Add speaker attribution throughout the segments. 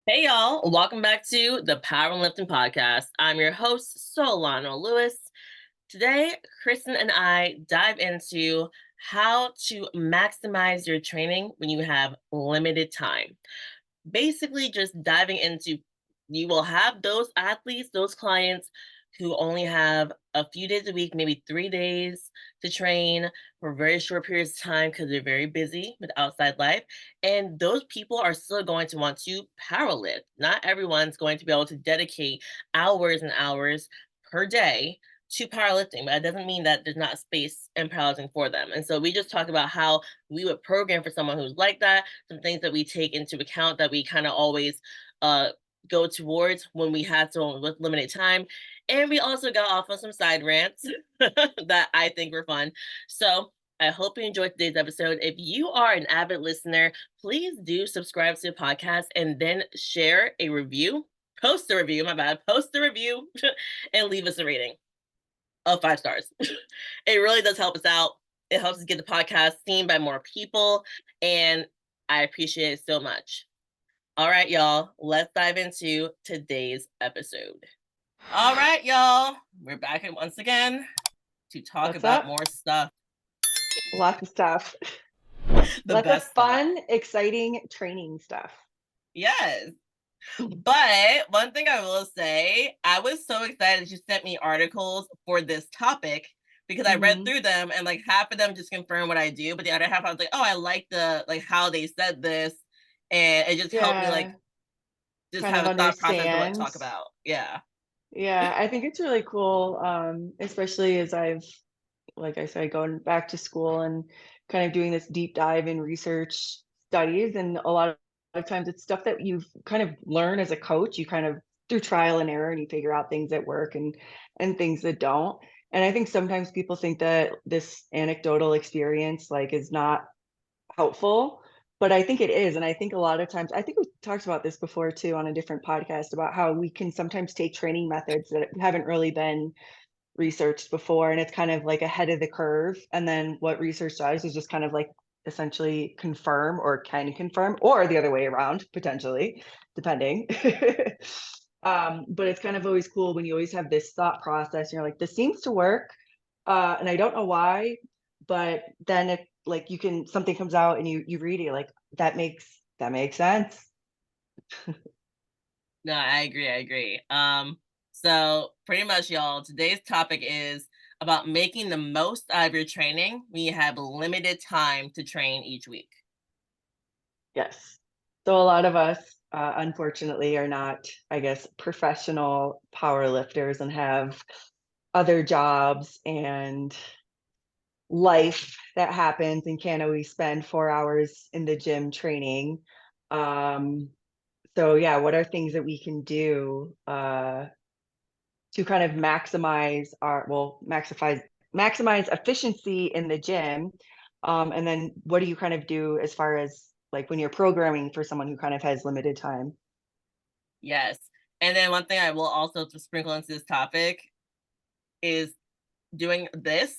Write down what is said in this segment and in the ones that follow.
Speaker 1: Hey y'all, welcome back to the Powerlifting Podcast. I'm your host, Solano Lewis. Today, Kristen and I dive into how to maximize your training when you have limited time. Basically, just diving into you will have those athletes, those clients who only have a few days a week, maybe 3 days to train for very short periods of time because they're very busy with outside life. And those people are still going to want to power lift. Not everyone's going to be able to dedicate hours and hours per day to powerlifting, but that doesn't mean that there's not space in powerlifting for them. And so we just talk about how we would program for someone who's like that, some things that we take into account that we kind of always uh go towards when we have someone with limited time. And we also got off on some side rants that I think were fun. So I hope you enjoyed today's episode. If you are an avid listener, please do subscribe to the podcast and then share a review. Post a review, my bad. Post a review and leave us a rating of 5 stars. It really does help us out. It helps us get the podcast seen by more people, and I appreciate it so much. All right, y'all, let's dive into today's episode. All right, y'all, we're back once again to talk
Speaker 2: What's
Speaker 1: about
Speaker 2: up?
Speaker 1: more stuff,
Speaker 2: Lots of stuff.
Speaker 1: the
Speaker 2: Lots of
Speaker 1: best stuff.
Speaker 2: fun, exciting training stuff.
Speaker 1: Yes. But one thing I will say, I was so excited that you sent me articles for this topic because I read
Speaker 2: Hmm.
Speaker 1: through them and like half of them just confirm what I do, but the other half I was like, oh, I like the like how they said this, and it just helped me like
Speaker 2: Yeah,
Speaker 1: just
Speaker 2: kind
Speaker 1: have
Speaker 2: of
Speaker 1: a thought process of what to
Speaker 2: understand.
Speaker 1: talk about. Yeah.
Speaker 2: Yeah, I think it's really cool, especially as I've, like I said, going back to school and kind of doing this deep dive in research studies. And a lot of times it's stuff that you've kind of learned as a coach. You kind of through trial and error, and you figure out things that work and things that don't. And I think sometimes people think that this anecdotal experience like is not helpful, but I think it is. And I think a lot of times, I think we talked about this before too on a different podcast about how we can sometimes take training methods that haven't really been researched before, and it's kind of like ahead of the curve. And then what research does is just kind of like essentially confirm or can confirm, or the other way around, potentially, depending. But it's kind of always cool when you always have this thought process and you're like, this seems to work. And I don't know why, but then it like you can something comes out and you read it, you're like, that makes sense.
Speaker 1: No, I agree. I agree. So pretty much, y'all, today's topic is about making the most out of your training when you have limited time to train each week.
Speaker 2: Yes. So a lot of us, unfortunately, are not, I guess, professional power lifters and have other jobs and life that happens and can't always spend 4 hours in the gym training. Um, so yeah, what are things that we can do to kind of maximize efficiency in the gym? And then what do you kind of do as far as like when you're programming for someone who kind of has limited time?
Speaker 1: Yes. And then one thing I will also to sprinkle into this topic is doing this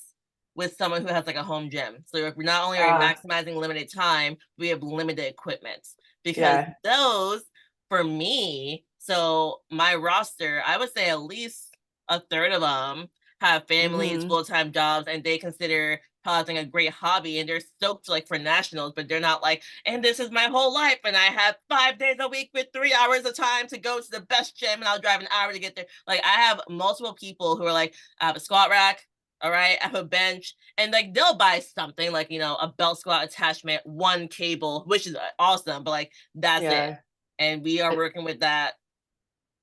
Speaker 1: with someone who has like a home gym. So if we're not only are we
Speaker 2: Uh,
Speaker 1: maximizing limited time, we have limited equipment because
Speaker 2: yeah.
Speaker 1: those for me, so my roster, I would say at least a third of them have families,
Speaker 2: Mhm.
Speaker 1: full-time jobs, and they consider powerlifting a great hobby and they're stoked like for nationals, but they're not like, and this is my whole life and I have 5 days a week with 3 hours of time to go to the best gym and I'll drive an hour to get there. Like I have multiple people who are like, I have a squat rack, all right, I have a bench, and like they'll buy something like a belt squat attachment, one cable, which is awesome, but like that's it.
Speaker 2: Yeah.
Speaker 1: And we are
Speaker 2: A
Speaker 1: working with that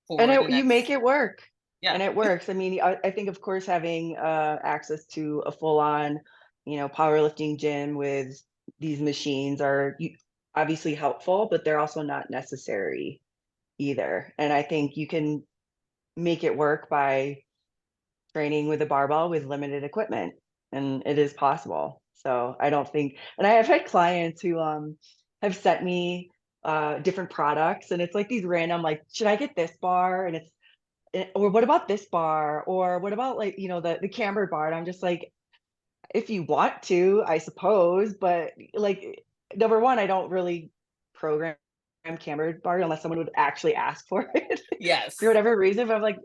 Speaker 2: and
Speaker 1: for the
Speaker 2: it you make
Speaker 1: next,
Speaker 2: it work,
Speaker 1: yeah.
Speaker 2: and it works. I mean, I think, of course, having, access to a full-on, powerlifting gym with these machines are you obviously helpful, but they're also not necessary either, and I think you can make it work by training with a barbell with limited equipment, and it is possible. So I don't think, and I have had clients who have sent me different products, and it's like these random like, should I get this bar? And or what about this bar? Or what about like, the cambered bar? And I'm just like, if you want to, I suppose, but like number one, I don't really program camera bar unless someone would actually ask for it for
Speaker 1: Yes.
Speaker 2: whatever reason. But I'm like,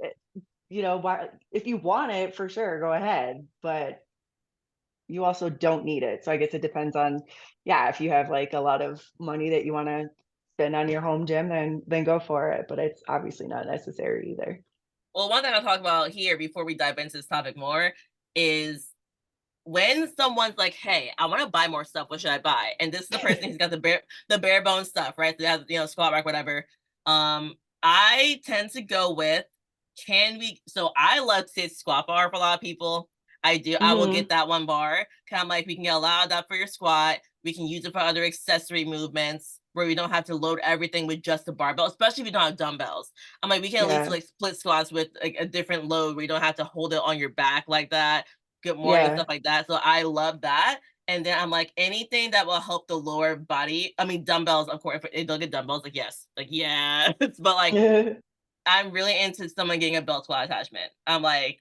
Speaker 2: why if you want it for sure, go ahead. But you also don't need it. So I guess it depends on, yeah, if you have like a lot of money that you want to spend on your home gym, then go for it. But it's obviously not necessary either.
Speaker 1: Well, one thing I'll talk about here before we dive into this topic more is when someone's like, "Hey, I want to buy more stuff. What should I buy?" And this is the person who's got the bare bone stuff, right? So they have, squat rack, whatever. I tend to go with, can we? So I love to squat bar for a lot of people. I do. I will
Speaker 2: Hmm.
Speaker 1: get that one bar. Kind of like we can get a lot of that for your squat. We can use it for other accessory movements where we don't have to load everything with just the barbell, especially if you don't have dumbbells. I'm like, we can at least
Speaker 2: Yeah.
Speaker 1: like split squats with like a different load where you don't have to hold it on your back like that. Good morning and
Speaker 2: Yeah.
Speaker 1: stuff like that. So I love that. And then I'm like, anything that will help the lower body. I mean, dumbbells, of course. If they'll get dumbbells, like yes, like yeah. But like, I'm really into someone getting a belt squat attachment. I'm like,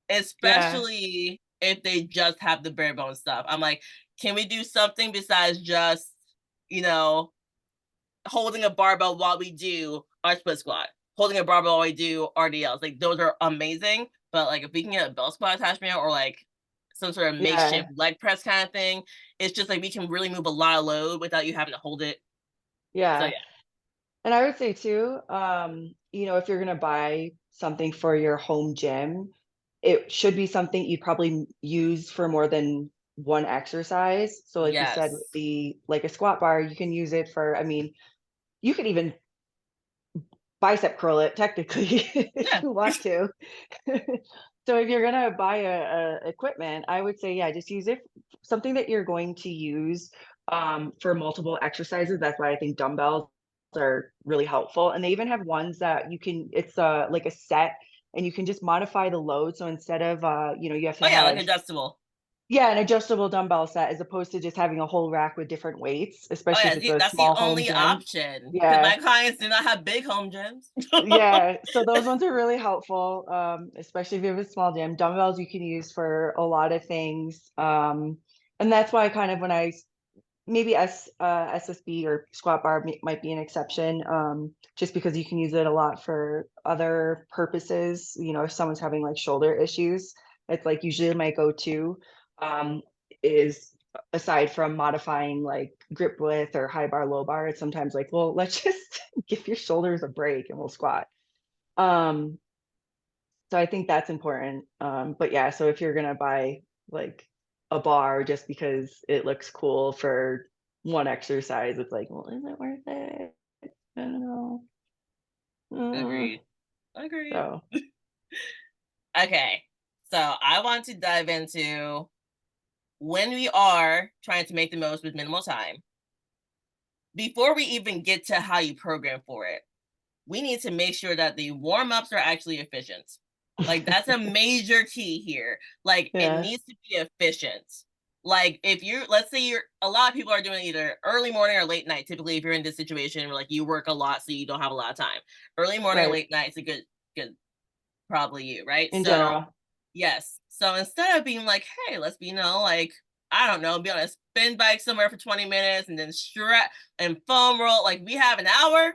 Speaker 2: Yeah.
Speaker 1: especially if they just have the bare bones stuff. I'm like, can we do something besides just, you know, holding a barbell while we do our split squat, holding a barbell while we do RDLs. Like those are amazing. But like if we can get a belt squat attachment or like some sort of
Speaker 2: Yeah.
Speaker 1: makeshift leg press kind of thing, it's just like we can really move a lot of load without you having to hold it. So
Speaker 2: Yeah.
Speaker 1: yeah.
Speaker 2: And I would say too, if you're gonna buy something for your home gym, it should be something you'd probably use for more than one exercise. So like you said, with
Speaker 1: Yes.
Speaker 2: the like a squat bar, you can use it for, I mean, you could even bicep curl it technically if
Speaker 1: Yeah.
Speaker 2: you want to. So if you're gonna buy a equipment, I would say, yeah, just use it something that you're going to use for multiple exercises. That's why I think dumbbells are really helpful. And they even have ones that you can, it's like a set and you can just modify the load. So instead of you have to
Speaker 1: Oh yeah, like
Speaker 2: have,
Speaker 1: adjustable.
Speaker 2: yeah, an adjustable dumbbell set as opposed to just having a whole rack with different weights,
Speaker 1: Oh
Speaker 2: especially if
Speaker 1: yeah,
Speaker 2: it's a
Speaker 1: that's the
Speaker 2: small home
Speaker 1: only
Speaker 2: gym.
Speaker 1: option because
Speaker 2: Yeah.
Speaker 1: my clients do not have big home gyms.
Speaker 2: Yeah, so those ones are really helpful, especially if you have a small gym. Dumbbells you can use for a lot of things, and that's why kind of when maybe SSB or squat bar might be an exception, just because you can use it a lot for other purposes. If someone's having like shoulder issues, it's like usually my go-to um, is aside from modifying like grip width or high bar, low bar. It's sometimes like, well, let's just give your shoulders a break and we'll squat. Um, so I think that's important. But yeah, so if you're gonna buy like a bar just because it looks cool for one exercise, it's like, well, is it worth it? I don't know.
Speaker 1: Agreed. Agreed.
Speaker 2: So
Speaker 1: Okay. So I want to dive into when we are trying to make the most with minimal time, before we even get to how you program for it, we need to make sure that the warm ups are actually efficient. Like, that's a major key here. Like, it
Speaker 2: yeah,
Speaker 1: needs to be efficient. Like, if you, let's say a lot of people are doing either early morning or late night. Typically, if you're in this situation where like you work a lot, so you don't have a lot of time, early morning or
Speaker 2: right.
Speaker 1: late night is a good, probably you, right?
Speaker 2: In
Speaker 1: So,
Speaker 2: general.
Speaker 1: yes. So instead of being like, hey, let's be, like, I don't know, be on a spin bike somewhere for 20 minutes and then strap and foam roll. Like, we have an hour.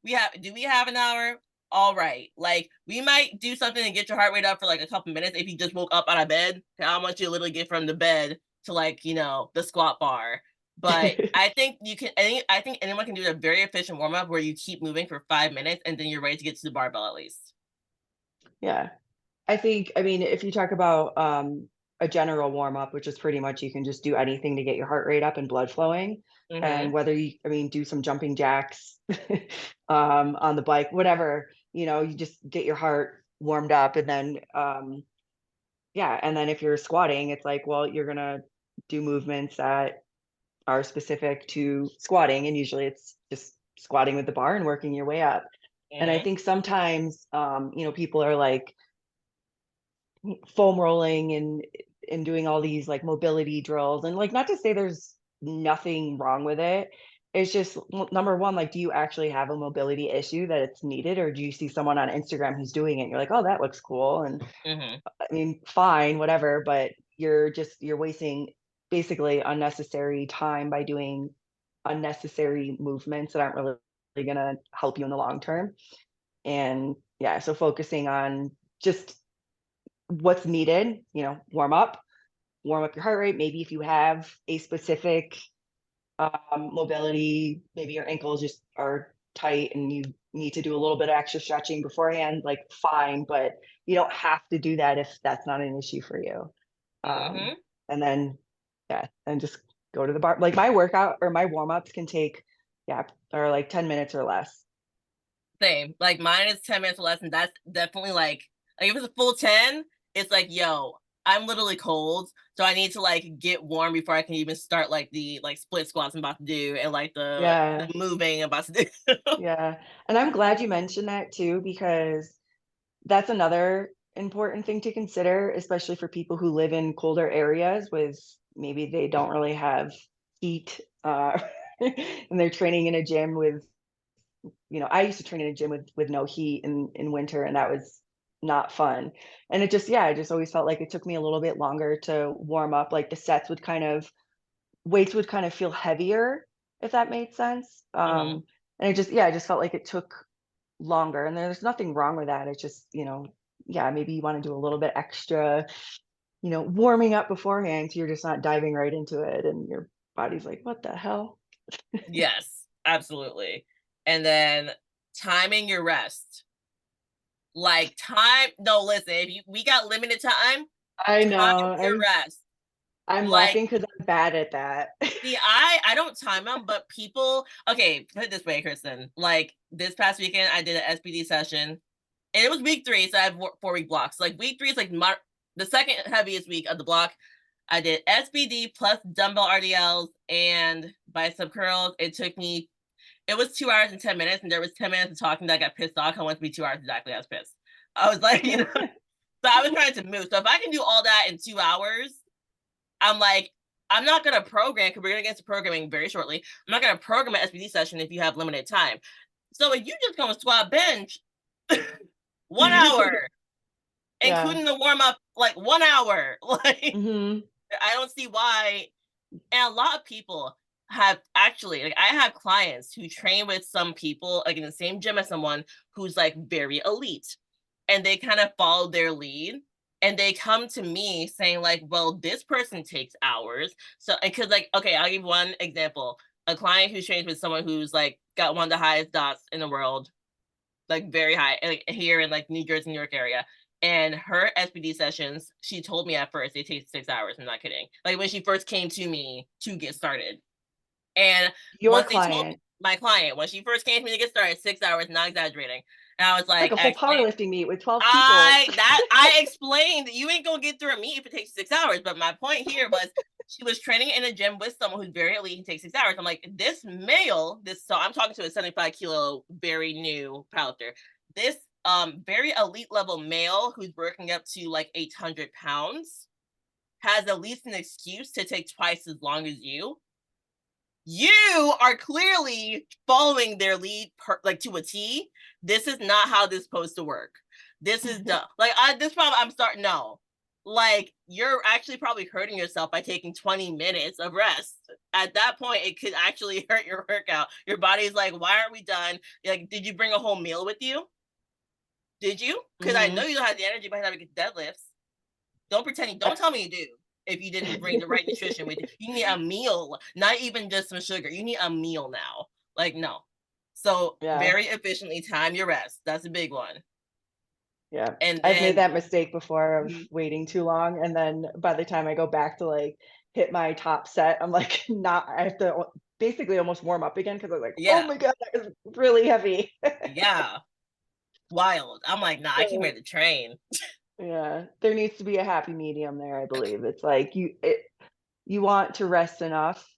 Speaker 1: Do we have an hour? All right. Like, we might do something to get your heart rate up for like a couple minutes if you just woke up out of bed. How much you literally get from the bed to like, the squat bar. But I think I think anyone can do a very efficient warm up where you keep moving for 5 minutes and then you're ready to get to the barbell at least.
Speaker 2: Yeah. I mean, if you talk about a general warm up, which is pretty much you can just do anything to get your heart rate up and blood flowing.
Speaker 1: Mm-hmm.
Speaker 2: And whether I mean, do some jumping jacks on the bike, whatever, you just get your heart warmed up. And then, yeah. And then if you're squatting, it's like, well, you're going to do movements that are specific to squatting. And usually it's just squatting with the bar and working your way up. And I
Speaker 1: Mm-hmm.
Speaker 2: think sometimes, people are like, foam rolling and doing all these like mobility drills and like not to say there's nothing wrong with it. It's just number one, like, do you actually have a mobility issue that it's needed, or do you see someone on Instagram who's doing it and you're like, oh, that looks cool? And
Speaker 1: Mm-hmm.
Speaker 2: I mean, fine, whatever, but you're wasting basically unnecessary time by doing unnecessary movements that aren't really gonna help you in the long term. And yeah, so focusing on just what's needed, warm up your heart rate. Maybe if you have a specific mobility, maybe your ankles just are tight and you need to do a little bit of extra stretching beforehand, like fine, but you don't have to do that if that's not an issue for you.
Speaker 1: Mm-hmm.
Speaker 2: And then, yeah, and just go to the bar. Like my workout or my warm ups can take, yeah, or like 10 minutes or less.
Speaker 1: Same. Like mine is 10 minutes or less, and that's definitely like if it's a full 10, it's like, yo, I'm literally cold. So I need to like get warm before I can even start like the like split squats I'm about to do and like the
Speaker 2: Yeah.
Speaker 1: moving I'm about to do.
Speaker 2: Yeah. And I'm glad you mentioned that too, because that's another important thing to consider, especially for people who live in colder areas with maybe they don't really have heat, and they're training in a gym with, I used to train in a gym with no heat in winter, and that was not fun. And it just, yeah, I just always felt like it took me a little bit longer to warm up. Like the sets would kind of weights would kind of feel heavier, if that made sense.
Speaker 1: Hmm.
Speaker 2: And it just, yeah, I just felt like it took longer, and there's nothing wrong with that. It's just, yeah, maybe you want to do a little bit extra, warming up beforehand, so you're just not diving right into it, and your body's like, "What the hell?"
Speaker 1: Yes, absolutely. And then timing your rest. Like time, no, listen, if we got limited time,
Speaker 2: I
Speaker 1: time
Speaker 2: know.
Speaker 1: your
Speaker 2: I'm
Speaker 1: rest.
Speaker 2: I'm
Speaker 1: Like
Speaker 2: laughing because I'm bad at that.
Speaker 1: see, I don't time them, but people okay, put it this way, Kristen. Like this past weekend, I did an SPD session, and it was week 3, so I have 4-week blocks. Like week 3 is like the second heaviest week of the block. I did SPD plus dumbbell RDLs and bicep curls. It was 2 hours and 10 minutes, and there was 10 minutes of talking that I got pissed off. I wanted to be 2 hours exactly. I was pissed. I was like, so I was trying to move. So if I can do all that in 2 hours, I'm like, I'm not gonna program because we're gonna get to programming very shortly. I'm not gonna program an SPD session if you have limited time. So if you just gonna squat bench 1 hour,
Speaker 2: Yeah.
Speaker 1: including the warm up, like 1 hour, like
Speaker 2: Mhm.
Speaker 1: I don't see why. And a lot of people have actually, like, I have clients who train with some people, like in the same gym as someone who's like very elite, and they kind of follow their lead. And they come to me saying, like, well, this person takes hours. So, because, like, okay, I'll give one example. A client who trains with someone who's like got one of the highest dots in the world, like very high, like here in like New Jersey, New York area. And her SPD sessions, she told me at first they take 6 hours. I'm not kidding. Like when she first came to me to get started, and
Speaker 2: Your
Speaker 1: once they told
Speaker 2: client.
Speaker 1: my client when she first came to me to get started, 6 hours, not exaggerating. And I was
Speaker 2: It's like
Speaker 1: like,
Speaker 2: a whole powerlifting meet with 12 people.
Speaker 1: I explained you ain't gonna get through a meet if it takes 6 hours. But my point here was she was training in a gym with someone who's very elite and takes 6 hours. I'm like, this male, so I'm talking to a 75 kilo, very new powerlifter. This very elite level male who's working up to like 800 pounds has at least an excuse to take twice as long as you. You are clearly following their lead like to a T. This is not how this is supposed to work. This is dumb. Like this problem I'm starting no. Like you're actually probably hurting yourself by taking 20 minutes of rest. At that point, it could actually hurt your workout. Your body's like, why aren't we done? Like, did you bring a whole meal with you? Did you? Because I know
Speaker 2: Mhm.
Speaker 1: you don't have the energy behind having deadlifts. Don't pretend don't tell me you do if you didn't bring the right nutrition with you. You need a meal, not even just some sugar. You need a meal now. Like, no. So
Speaker 2: Yeah.
Speaker 1: very efficiently time your rest. That's a big one.
Speaker 2: Yeah.
Speaker 1: And
Speaker 2: I've made
Speaker 1: then
Speaker 2: that mistake before of
Speaker 1: mhm,
Speaker 2: waiting too long, and then by the time I go back to, like, hit my top set, I'm, like, not I have to basically almost warm up again because 'cause I'm like, "Oh
Speaker 1: yeah,
Speaker 2: my god, that is really heavy."
Speaker 1: yeah, wild. I'm like, nah, I came here
Speaker 2: So,
Speaker 1: to train.
Speaker 2: yeah, there needs to be a happy medium there, I believe. It's like you want to rest enough,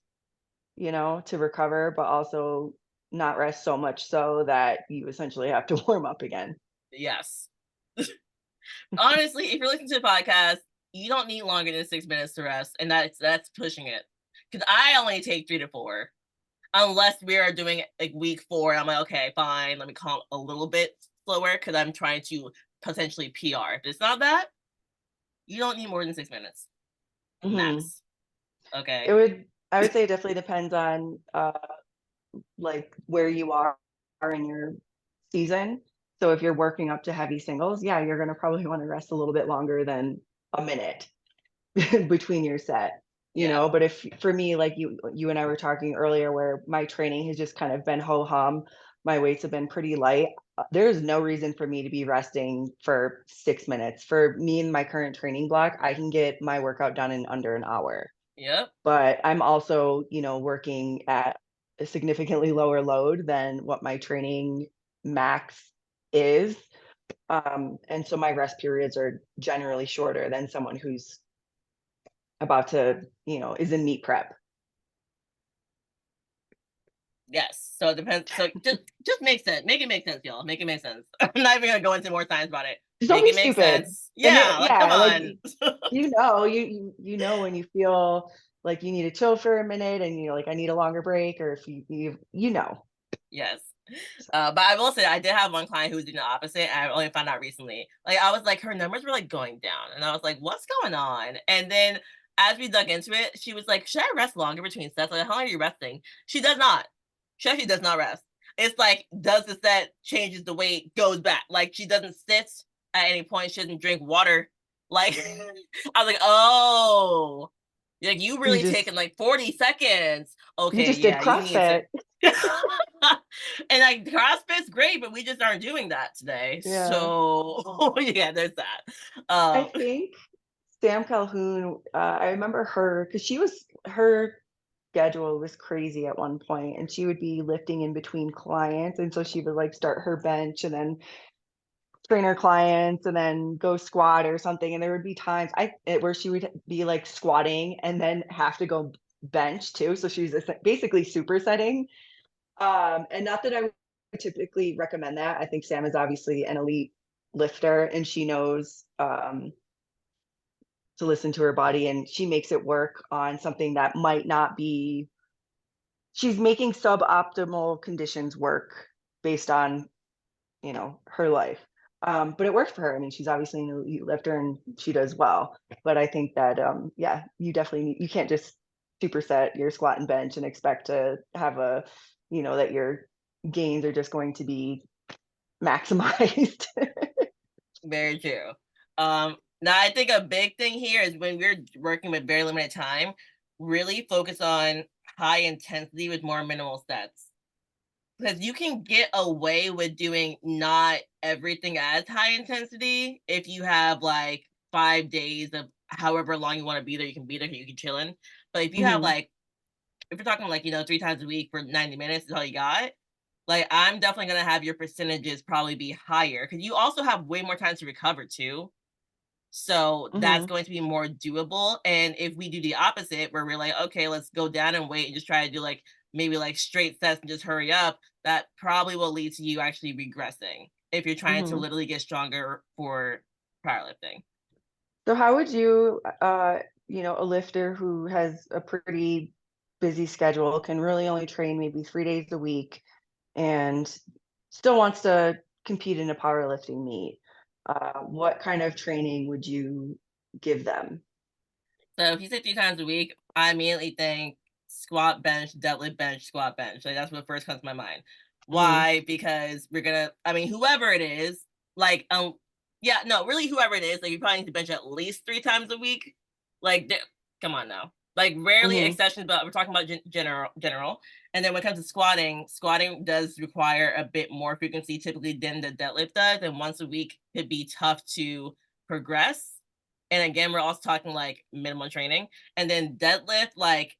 Speaker 2: to recover, but also not rest so much so that you essentially have to warm up again.
Speaker 1: Yes. Honestly, if you're listening to the podcast, you don't need longer than 6 minutes to rest, and that's pushing it. Because I only take 3 to 4. Unless we are doing like week 4, I'm like, okay, fine, let me calm a little bit slower because I'm trying to potentially PR. If it's not that, you don't need more than 6 minutes
Speaker 2: Mhm.
Speaker 1: max. Okay.
Speaker 2: It would I would say it definitely depends on, like, where you are. in your season. So if you're working up to heavy singles, yeah, you're gonna probably wanna rest a little bit longer than a minute between your set, you
Speaker 1: Yeah.
Speaker 2: know? But if for me, like you and I were talking earlier where my training has just kind of been ho hum, my weights have been pretty light. There's no reason for me to be resting for 6 minutes. For me and my current training block, I can get my workout done in under an hour.
Speaker 1: Yep.
Speaker 2: But I'm also, working at a significantly lower load than what my training max is. And so my rest periods are generally shorter than someone who's about to, is in meet prep.
Speaker 1: Yes. So it depends. So just make sense. Make it make sense, y'all. Make it make sense. I'm not even gonna go into more science about it.
Speaker 2: Just don't
Speaker 1: Make
Speaker 2: be
Speaker 1: it make
Speaker 2: stupid.
Speaker 1: sense.
Speaker 2: And
Speaker 1: Yeah. Like, come
Speaker 2: yeah, like
Speaker 1: on.
Speaker 2: when you feel like you need to chill for a minute and you're like, I need a longer break, or if you know.
Speaker 1: Yes.
Speaker 2: So,
Speaker 1: But I will say I did have one client who was doing the opposite. And I only found out recently. Like I was like, her numbers were like going down, and I was like, what's going on? And then as we dug into it, she was like, should I rest longer between sets? Like, how long are you resting? She does not. She actually does not rest. It's like, does the set, changes the weight, goes back. Like she doesn't sit at any point. She doesn't drink water. Like I was like, oh, like you
Speaker 2: you
Speaker 1: really
Speaker 2: just
Speaker 1: taking like 40 seconds.
Speaker 2: you
Speaker 1: Okay,
Speaker 2: just did
Speaker 1: yeah, you need to.
Speaker 2: CrossFit.
Speaker 1: And like CrossFit's great, but we just aren't doing that today.
Speaker 2: Yeah.
Speaker 1: So yeah, there's that.
Speaker 2: I
Speaker 1: Um,
Speaker 2: think Sam Calhoun, I remember her because her schedule was crazy at one point, and she would be lifting in between clients, and so she would, like, start her bench and then train her clients and then go squat or something, and there would be times where she would be, like, squatting and then have to go bench too, so she's basically supersetting, and not that I would typically recommend that. I think Sam is obviously an elite lifter, and she knows, to listen to her body, and she makes it work on something that might not be she's making suboptimal conditions work based on, her life. But it worked for her. I mean, she's obviously an elite lifter and she does well. But I think that yeah, you can't just superset your squat and bench and expect to have that your gains are just going to be maximized.
Speaker 1: Very true. Now I think a big thing here is when we're working with very limited time, really focus on high intensity with more minimal sets. Because you can get away with doing not everything as high intensity if you have like 5 days of however long you want to be there, you can be there, you can chill in. But if you have
Speaker 2: Mhm,
Speaker 1: like, if you're talking like, 3 times a week for 90 minutes is all you got, like I'm definitely gonna have your percentages probably be higher because you also have way more time to recover too. So that's
Speaker 2: mhm.
Speaker 1: going to be more doable. And if we do the opposite, where we're like, okay, let's go down and wait and just try to do like maybe like straight sets and just hurry up, that probably will lead to you actually regressing if you're trying to
Speaker 2: Mhm.
Speaker 1: literally get stronger for powerlifting.
Speaker 2: So how would you, a lifter who has a pretty busy schedule, can really only train maybe 3 days a week and still wants to compete in a powerlifting meet, what kind of training would you give them?
Speaker 1: So if you say 3 times a week, I immediately think squat, bench, deadlift, bench, squat, bench. Like that's what first comes to my mind.
Speaker 2: Mhm,
Speaker 1: Why? Because we're gonna, I mean, whoever it is, like, yeah, no, really, whoever it is, like, you probably need to bench at least 3 times a week. Like, come on now. Like, rarely
Speaker 2: mhm,
Speaker 1: exceptions, but we're talking about general. And then when it comes to squatting, squatting does require a bit more frequency typically than the deadlift does, and once a week could be tough to progress. And again, we're also talking like minimum training. And then deadlift, like,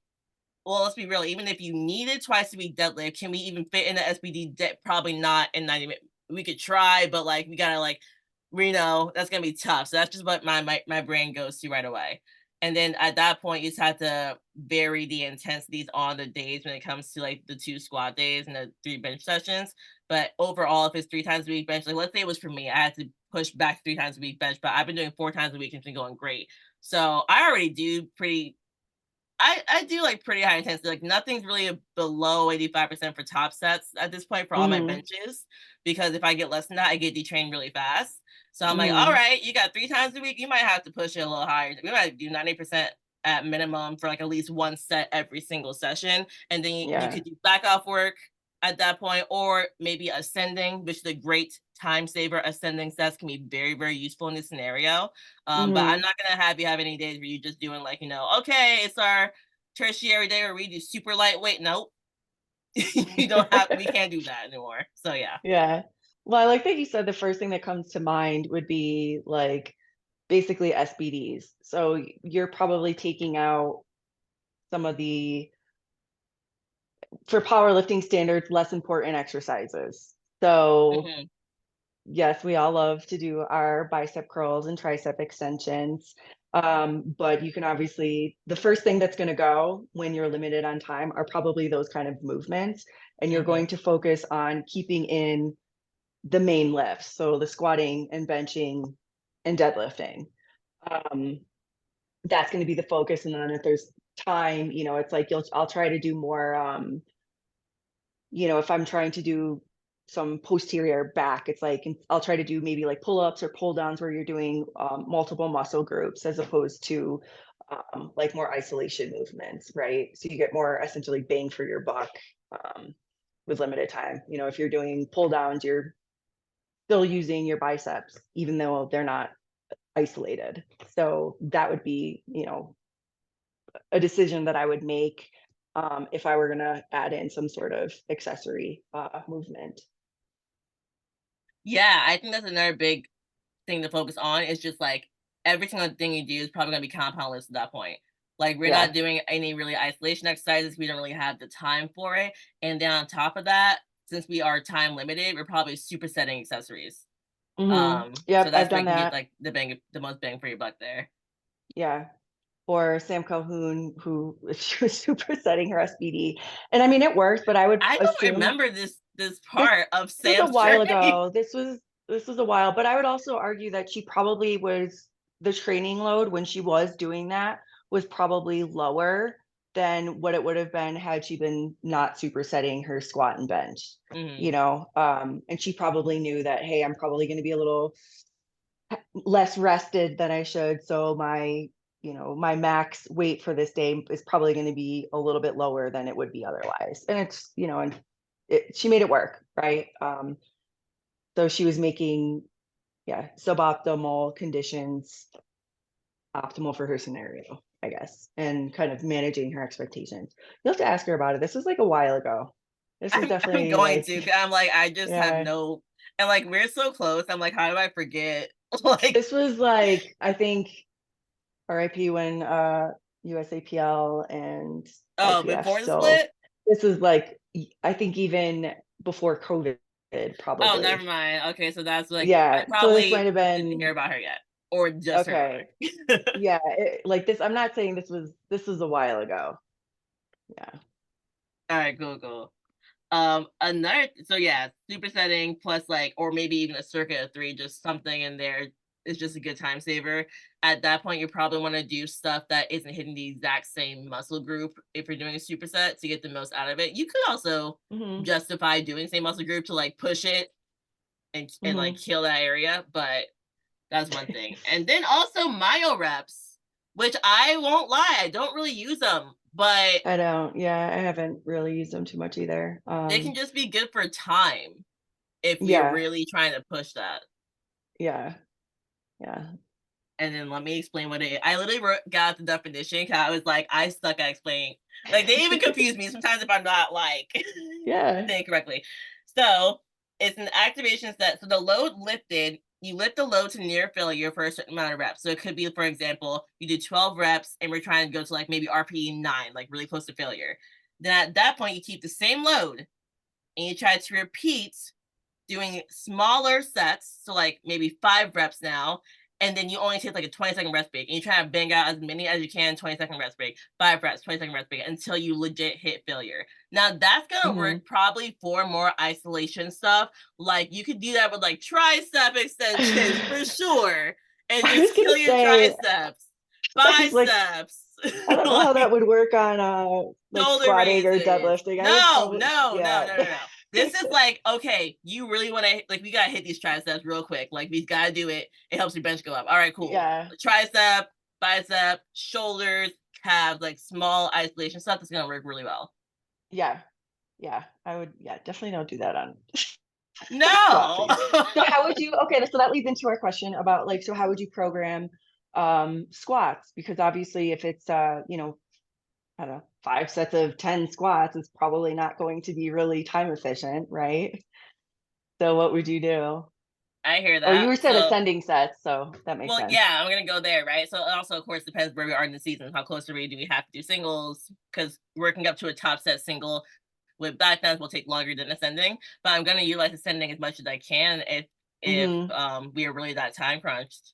Speaker 1: well, let's be real. Even if you needed twice a week deadlift, can we even fit in the SBD? Probably not in 90 minutes. We could try, but like, we gotta like, we know that's gonna be tough. So that's just what my brain goes to right away. And then at that point, you just have to vary the intensities on the days when it comes to like the 2 squat days and the 3 bench sessions. But overall, if it's 3 times a week bench, like let's say it was for me, I had to push back 3 times a week bench, but I've been doing 4 times a week and it's been going great. So I already do pretty I do like pretty high intensity. Like nothing's really below 85% for top sets at this point for all my
Speaker 2: mhm,
Speaker 1: benches, because if I get less than that, I get detrained really fast. So I'm like, all
Speaker 2: mhm.
Speaker 1: right, you got 3 times a week, you might have to push it a little higher. We might do 90% at minimum for like at least one set every single session. And then you
Speaker 2: Yeah.
Speaker 1: could do back off work. at that point, or maybe ascending, which is a great time saver. Ascending sets can be very, very useful in this scenario. But I'm
Speaker 2: Mhm.
Speaker 1: not gonna have you have any days where you're just doing like, okay, it's our tertiary day where we do super lightweight. Nope. You don't have we can't do that anymore. So yeah.
Speaker 2: Yeah. Well, I like that you said the first thing that comes to mind would be, like, basically SBDs. So, you're probably taking out some of the, for powerlifting standards, less important exercises. So,
Speaker 1: Hmm.
Speaker 2: yes, we all love to do our bicep curls and tricep extensions. But you can obviously, the first thing that's going to go when you're limited on time are probably those kind of movements. And you're
Speaker 1: Hmm.
Speaker 2: going to focus on keeping in the main lifts. So the squatting and benching and deadlifting. Um, that's going to be the focus. And then if there's time, it's like I'll try to do more. If I'm trying to do some posterior back, it's like I'll try to do maybe like pull-ups or pull downs where you're doing multiple muscle groups as opposed to like more isolation movements, right? So you get more essentially bang for your buck um, with limited time. If you're doing pull downs, you're still using your biceps, even though they're not isolated. So that would be, a decision that I would make if I were going to add in some sort of accessory movement.
Speaker 1: Yeah, I think that's another big thing to focus on is just like every single thing you do is probably gonna be compound list at that point. Like we're not
Speaker 2: Yeah.
Speaker 1: doing any really isolation exercises. We don't really have the time for it. And then on top of that, since we are time limited, we're probably supersetting accessories. So
Speaker 2: Yep, I've
Speaker 1: that's where
Speaker 2: done
Speaker 1: you can get
Speaker 2: that.
Speaker 1: like the most bang for your buck there.
Speaker 2: Yeah. Or Sam Calhoun, who she was supersetting her SBD. And I mean, it worked, but I would
Speaker 1: I don't
Speaker 2: assume
Speaker 1: remember this
Speaker 2: this
Speaker 1: part of
Speaker 2: was a
Speaker 1: Sam's
Speaker 2: while
Speaker 1: journey.
Speaker 2: ago. This was a while, but I would also argue that she probably was, the training load when she was doing that was probably lower than what it would have been had she been not supersetting her squat and bench.
Speaker 1: Hmm.
Speaker 2: And she probably knew that, hey, I'm probably going to be a little less rested than I should. So my max weight for this day is probably going to be a little bit lower than it would be otherwise. And she made it work, right? So she was making, yeah, suboptimal conditions optimal for her scenario, I guess, and kind of managing her expectations. You'll have to ask her about it. This was like a while ago. This was
Speaker 1: I'm
Speaker 2: definitely
Speaker 1: going
Speaker 2: like,
Speaker 1: to. 'Cause I'm like, I just have
Speaker 2: yeah,
Speaker 1: no, and like we're so close. I'm like, how do I forget? Like,
Speaker 2: this was like, I think RIP when USAPL and
Speaker 1: oh,
Speaker 2: IPF.
Speaker 1: before the
Speaker 2: So
Speaker 1: split?
Speaker 2: this is like, I think even before COVID,
Speaker 1: Oh, never
Speaker 2: probably.
Speaker 1: mind. Okay, so that's like I
Speaker 2: Yeah. So this might
Speaker 1: probably
Speaker 2: have
Speaker 1: didn't hear
Speaker 2: been
Speaker 1: about her yet, or just heard about
Speaker 2: okay.
Speaker 1: her.
Speaker 2: Yeah. Like this, I'm not saying this was a while ago. Yeah.
Speaker 1: All right, cool, cool. Another so yeah, supersetting plus like, or maybe even a circuit of three, just something in there is just a good time saver. At that point, you probably want to do stuff that isn't hitting the exact same muscle group if you're doing a superset to get the most out of it. You could also
Speaker 2: Hmm.
Speaker 1: justify doing same muscle group to like push it and like
Speaker 2: Hmm.
Speaker 1: kill that area, but that's one thing. And then also myo reps, which I won't lie, I don't really use them, but
Speaker 2: I don't. Yeah, I haven't really used them too much either.
Speaker 1: they can just be good for time if we're
Speaker 2: Yeah.
Speaker 1: really trying to push that.
Speaker 2: Yeah. Yeah.
Speaker 1: And then let me explain what it is. I literally got the definition because I was like, I suck at explaining. Like they even confuse me sometimes if I'm not like
Speaker 2: Yeah.
Speaker 1: saying it correctly. So it's an activation set. So the load lifted, you lift the load to near failure for a certain amount of reps. So it could be, for example, you do 12 reps and we're trying to go to like maybe RPE 9, like really close to failure. Then at that point, you keep the same load and you try to repeat doing smaller sets, so like maybe 5 reps now, and then you only take like a 20-second rest break, and you try to bang out as many as you can, 20-second rest break, 5 reps, 20-second rest break until you legit hit failure. Now that's gonna work
Speaker 2: Hmm.
Speaker 1: probably for more isolation stuff. Like you could do that with like tricep extensions for sure, and
Speaker 2: I was
Speaker 1: just
Speaker 2: gonna
Speaker 1: kill your
Speaker 2: say,
Speaker 1: triceps,
Speaker 2: I was like,
Speaker 1: biceps,
Speaker 2: I don't know how that
Speaker 1: like
Speaker 2: would work on like
Speaker 1: shoulder
Speaker 2: squatting or
Speaker 1: raises.
Speaker 2: deadlifting. I would
Speaker 1: No,
Speaker 2: probably,
Speaker 1: no, no,
Speaker 2: yeah.
Speaker 1: no, no, no. This is like, okay, you really want to, like, we got to hit these triceps real quick. Like, we got to do it. It helps your bench go up. All right, cool.
Speaker 2: Yeah.
Speaker 1: Tricep, bicep, shoulders, calves, like small isolation stuff that's going to work really well.
Speaker 2: Yeah. Yeah, I would, yeah, definitely don't do that on squat,
Speaker 1: No.
Speaker 2: please. So how would you, okay, so that leads into our question about like, so how would you program squats? Because obviously if it's I don't know, 5 sets of 10 squats, it's probably not going to be really time efficient, right? So what would you do?
Speaker 1: I hear
Speaker 2: Oh, you
Speaker 1: that.
Speaker 2: were said
Speaker 1: So,
Speaker 2: ascending sets, so that makes
Speaker 1: well,
Speaker 2: sense.
Speaker 1: yeah, I'm gonna go there, right? So it also, of course, depends where we are in the season. How close are we? Do we have to do singles? Because working up to a top set single with back downs will take longer than ascending. But I'm gonna utilize ascending as much as I can if
Speaker 2: Mhm.
Speaker 1: we are really that time crunched.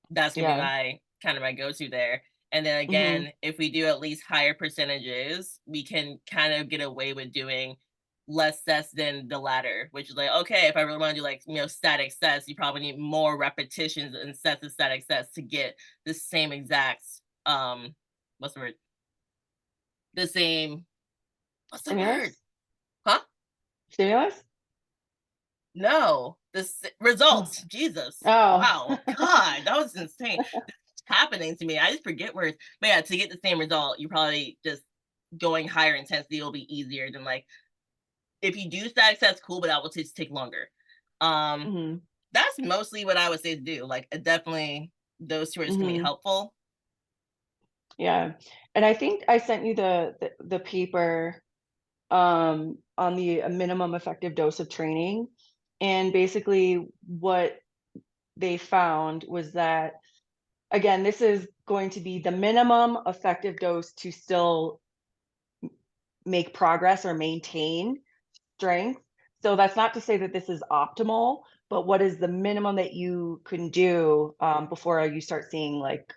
Speaker 1: That's gonna be
Speaker 2: Yeah.
Speaker 1: my kind of my go-to there. And then
Speaker 2: Mhm.
Speaker 1: again, if we do at least higher percentages, we can kind of get away with doing less sets than the latter, which is like, okay, if I really want to do like, static sets, you probably need more repetitions and sets of static sets to get the same exact, what's the word? The same, what's the word?
Speaker 2: Stimulus?
Speaker 1: Huh?
Speaker 2: Stimulus?
Speaker 1: No,
Speaker 2: Hmm.
Speaker 1: results. Jesus.
Speaker 2: Oh.
Speaker 1: Wow. God, that was insane. This is happening to me. I just forget words. But yeah, to get the same result, you probably just going higher intensity will be easier than like if you do static sets, cool, but that will just take longer. Um,
Speaker 2: Mhm.
Speaker 1: that's mostly what I would say to do. Like definitely those two are just gonna be
Speaker 2: Mhm.
Speaker 1: helpful.
Speaker 2: Yeah. And I think I sent you the paper on the minimum effective dose of training. And basically what they found was that, again, this is going to be the minimum effective dose to still make progress or maintain strength. So that's not to say that this is optimal, but what is the minimum that you can do before you start seeing like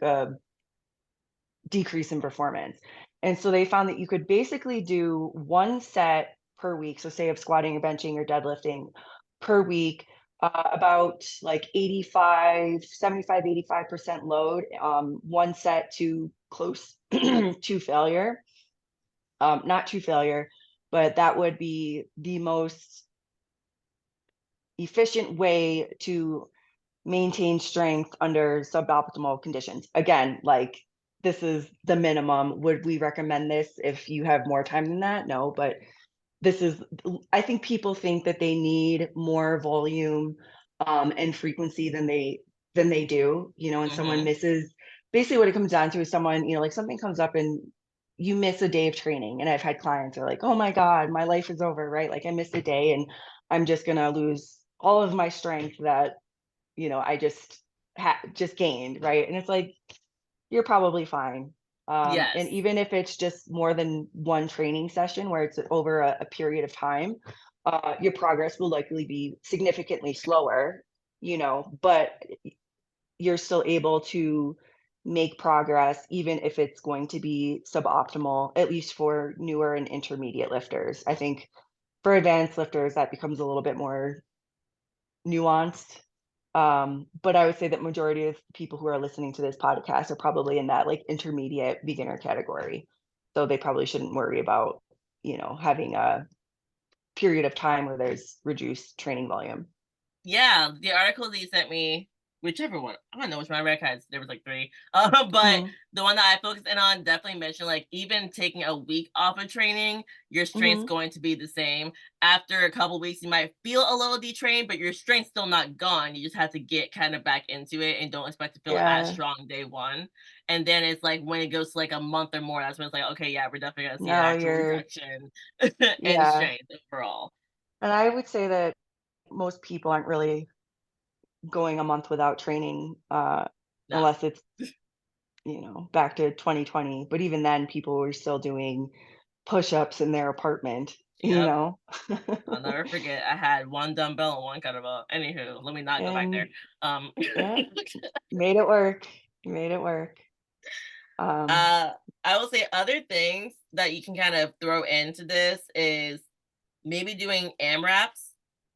Speaker 2: decrease in performance. And so they found that you could basically do one set per week. So say of squatting or benching or deadlifting per week, about like 85% load, one set to close to failure, not to failure, but that would be the most efficient way to maintain strength under suboptimal conditions. Again, like this is the minimum. Would we recommend this if you have more time than that? No, but this is, I think people think that they need more volume and frequency than they do, and someone
Speaker 1: Hmm.
Speaker 2: misses, basically what it comes down to is someone, like something comes up and you miss a day of training. And I've had clients are like, oh my God, my life is over, right? Like I missed a day and I'm just gonna lose all of my strength that I just gained, right? And it's like, you're probably fine. And
Speaker 1: Yes.
Speaker 2: even if it's just more than one training session where it's over a period of time, your progress will likely be significantly slower, but you're still able to make progress, even if it's going to be suboptimal, at least for newer and intermediate lifters. I think for advanced lifters, that becomes a little bit more nuanced. But I would say that majority of people who are listening to this podcast are probably in that like intermediate beginner category. So they probably shouldn't worry about, having a period of time where there's reduced training volume.
Speaker 1: Yeah, the article that you sent me, whichever one, I don't know which one I read, 'cause there was like three. But
Speaker 2: Mhm.
Speaker 1: the one that I focused in on definitely mentioned like even taking a week off of training, your strength's
Speaker 2: Mhm.
Speaker 1: going to be the same. After a couple weeks, you might feel a little detrained, but your strength's still not gone. You just have to get kind of back into it and don't expect to feel as
Speaker 2: Yeah.
Speaker 1: strong day one. And then it's like when it goes to like a month or more, that's when it's like, okay, yeah, we're definitely gonna see an
Speaker 2: No,
Speaker 1: actual
Speaker 2: you're
Speaker 1: reduction in
Speaker 2: yeah.
Speaker 1: strength overall.
Speaker 2: And I would say that most people aren't really going a month without training,
Speaker 1: No.
Speaker 2: unless it's, back to 2020. But even then, people were still doing push-ups in their apartment, you
Speaker 1: Yep.
Speaker 2: know?
Speaker 1: I'll never forget. I had one dumbbell and one kettlebell. Anywho, let me not go back there.
Speaker 2: And
Speaker 1: Um,
Speaker 2: yeah, made it work. You made it work. Um,
Speaker 1: uh, I will say other things that you can kind of throw into this is maybe doing AMRAPs.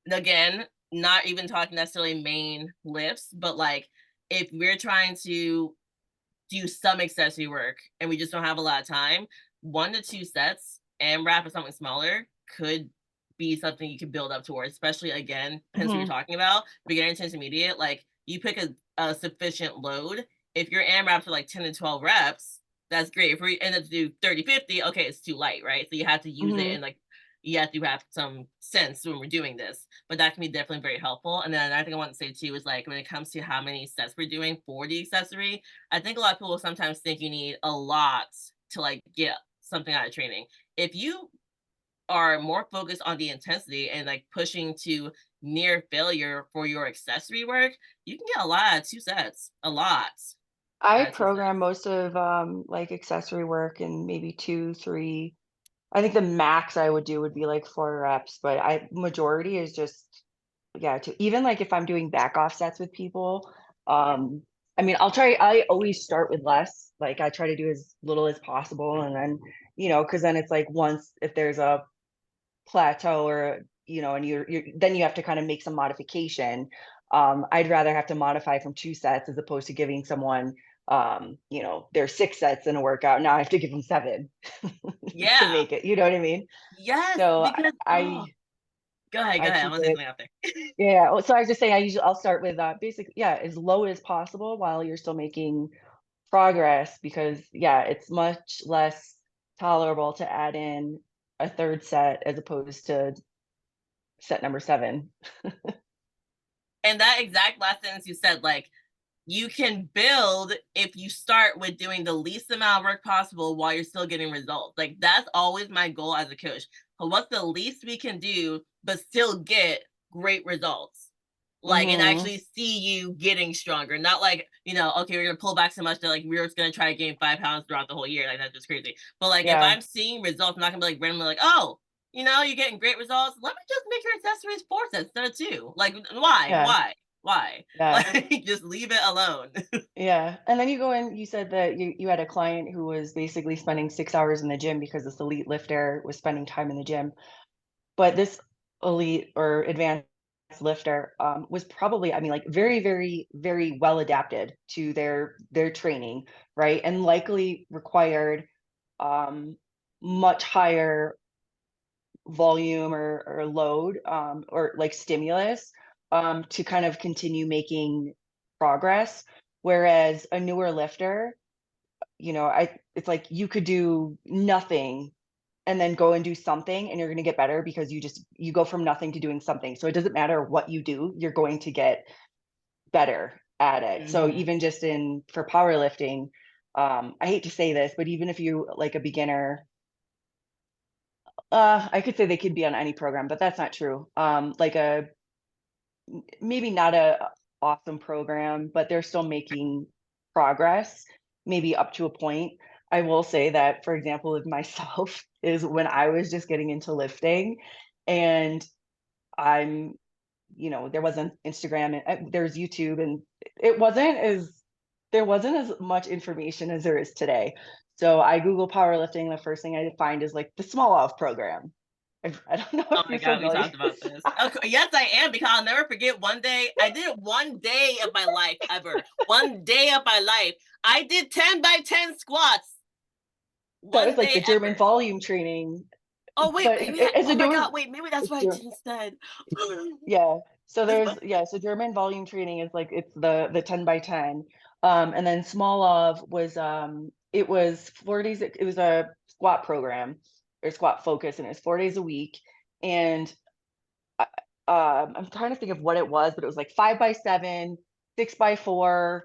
Speaker 1: And again, not even talking necessarily main lifts, but like if we're trying to do some accessory work and we just don't have a lot of time, 1 to 2 sets AMRAP or something smaller could be something you could build up towards, especially again, depends what you're
Speaker 2: mhm,
Speaker 1: talking about. Beginner to intermediate, like you pick a sufficient load. If your AMRAPs are like 10 to 12 reps, that's great. If we end up to do 30, 50, okay, it's too light, right? So you have to use it
Speaker 2: mhm,
Speaker 1: in like yes, you have some sense when we're doing this, but that can be definitely very helpful. And then I think I want to say too is like when it comes to how many sets we're doing for the accessory, I think a lot of people sometimes think you need a lot to like get something out of training. If you are more focused on the intensity and like pushing to near failure for your accessory work, you can get a lot out of 2 sets. A lot
Speaker 2: I
Speaker 1: out of 2 sets.
Speaker 2: program most of, like, accessory work in maybe 2, 3. I think the max I would do would be, like, 4 reps, but I majority is just yeah, to even, like, if I'm doing back off sets with people, um, I mean, I always start with less, like, I try to do as little as possible, and then, because then it's like once if there's a plateau or, and you're then you have to kind of make some modification. I'd rather have to modify from 2 sets as opposed to giving someone, there's 6 sets in a workout, now I have to give them 7 to
Speaker 1: Yeah.
Speaker 2: make it, you know what I mean?
Speaker 1: Yes,
Speaker 2: So
Speaker 1: because
Speaker 2: I
Speaker 1: go ahead, go
Speaker 2: I
Speaker 1: ahead. I
Speaker 2: keep
Speaker 1: want to say
Speaker 2: it
Speaker 1: something after.
Speaker 2: yeah, so I was just saying I'll start with, basic yeah, as low as possible while you're still making progress because, yeah, it's much less tolerable to add in a 3rd set as opposed to set number 7.
Speaker 1: And that exact last sentence you said, like, you can build if you start with doing the least amount of work possible while you're still getting results. Like, that's always my goal as a coach. But what's the least we can do, but still get great results? Like, and
Speaker 2: Mhm.
Speaker 1: actually see you getting stronger. Not like, okay, we're gonna pull back so much that like we're just gonna try to gain 5 pounds throughout the whole year. Like that's just crazy. But like if
Speaker 2: Yeah,
Speaker 1: I'm seeing results, I'm not gonna be like randomly like, oh, you're getting great results. Let me just make your accessories 4 sets instead of 2. Like, why?
Speaker 2: yeah,
Speaker 1: Why? Why?
Speaker 2: yeah,
Speaker 1: Like, just leave it alone.
Speaker 2: yeah, and then you go in you said that you had a client who was basically spending 6 hours in the gym because this elite lifter was spending time in the gym, but this elite or advanced lifter, was probably, I mean, like, very, very, very well adapted to their training, right? And likely required, um, much higher volume or load, or, like, stimulus, to kind of continue making progress, whereas a newer lifter, I it's like you could do nothing and then go and do something and you're gonna get better because you go from nothing to doing something. So it doesn't matter what you do, you're going to get better at it. So
Speaker 1: Hmm.
Speaker 2: even just in for powerlifting, I hate to say this, but even if you like a beginner, I could say they could be on any program, but that's not true. Like maybe not a awesome program, but they're still making progress, maybe up to a point. I will say that, for example, with myself, is when I was just getting into lifting and I'm, there wasn't Instagram and there's YouTube and it wasn't as there wasn't as much information as there is today. So I Google powerlifting. The first thing I find is like the small off program. I don't know
Speaker 1: Oh
Speaker 2: if
Speaker 1: my
Speaker 2: you're
Speaker 1: god, we
Speaker 2: familiar.
Speaker 1: talked about this. Okay, yes, I am because I'll never forget one day. I did it one day of my life ever. One day of my life. I did 10 by 10 squats.
Speaker 2: That was
Speaker 1: One
Speaker 2: like
Speaker 1: day
Speaker 2: the German
Speaker 1: ever.
Speaker 2: maybe
Speaker 1: Oh wait,
Speaker 2: but
Speaker 1: maybe that.
Speaker 2: as
Speaker 1: Oh
Speaker 2: a
Speaker 1: my
Speaker 2: doing
Speaker 1: god, wait, maybe that's
Speaker 2: it's
Speaker 1: what I
Speaker 2: Ger
Speaker 1: did instead.
Speaker 2: yeah. So German volume training is like it's the 10 by 10. And then small of was it was 4 days it was a squat program or squat focus and it was 4 days a week and I'm trying to think of what it was, but it was like 5 by 7, 6 by 4,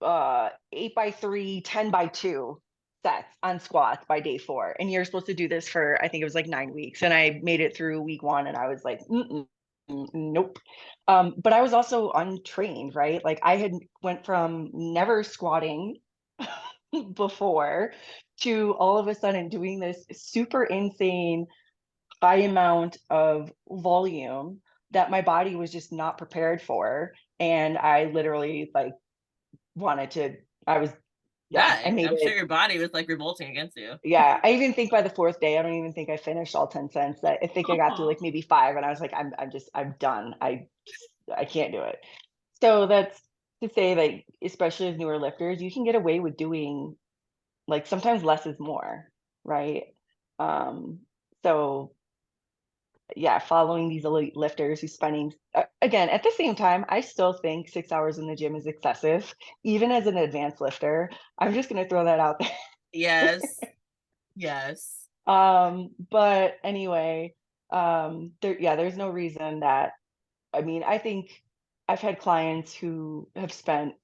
Speaker 2: 8 by 3, 10 by 2 sets on squats by day 4. And you're supposed to do this for I think it was like 9 weeks. And I made it through week 1 and I was like, mm-mm, nope. But I was also untrained, right? Like I had went from never squatting before to all of a sudden doing this super insane high amount of volume that my body was just not prepared for. And I literally like wanted to I was yeah, I
Speaker 1: Die.
Speaker 2: made
Speaker 1: I'm sure
Speaker 2: it
Speaker 1: your body was like revolting against you.
Speaker 2: yeah, I even think by the 4th day, I don't even think I finished all 10 cents. I think I got through like maybe 5 and I was like, I'm done. I can't do it. So that's to say that especially as newer lifters, you can get away with doing like sometimes less is more, right? Um, so yeah, following these elite lifters who's spending again, at the same time, I still think 6 hours in the gym is excessive, even as an advanced lifter. I'm just gonna throw that out there.
Speaker 1: Yes. Yes.
Speaker 2: But anyway, there's no reason that, I mean, I think I've had clients who have spent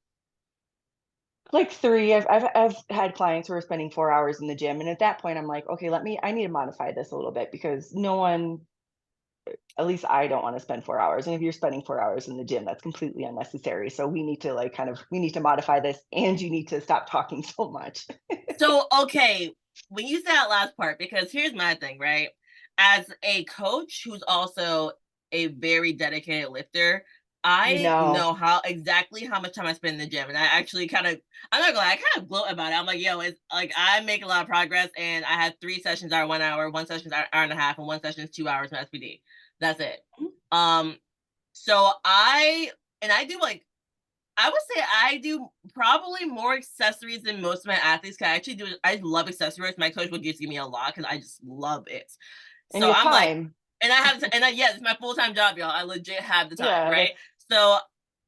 Speaker 2: like 3 I've had clients who are spending 4 hours in the gym, and at that point, I'm like, "Okay, I need to modify this a little bit because no one, at least I don't wanna spend 4 hours, and if you're spending 4 hours in the gym, that's completely unnecessary, so we need to, like, we need to modify this, and you need to stop talking so much."
Speaker 1: So, okay, when you say that last part, because here's my thing, right? As a coach who's also a very dedicated lifter,
Speaker 2: You
Speaker 1: I
Speaker 2: know,
Speaker 1: know how exactly how much time I spend in the gym. And I actually kind of, I'm not gonna lie, I kind of gloat about it. I'm like, yo, it's like I make a lot of progress, and I had 3 sessions are 1 hour, one session is hour and a half, and one session is 2 hours in SPD. That's it.
Speaker 2: mhm,
Speaker 1: Um, so I do like I would say I do probably more accessories than most of my athletes. 'Cause I actually do. I love accessories. My coach would just give me a lot because I just love it.
Speaker 2: and
Speaker 1: So
Speaker 2: you have
Speaker 1: I'm like,
Speaker 2: time.
Speaker 1: and I have, and I, yeah, it's my full time job, y'all. I legit have the time,
Speaker 2: Yeah,
Speaker 1: right?
Speaker 2: that's
Speaker 1: So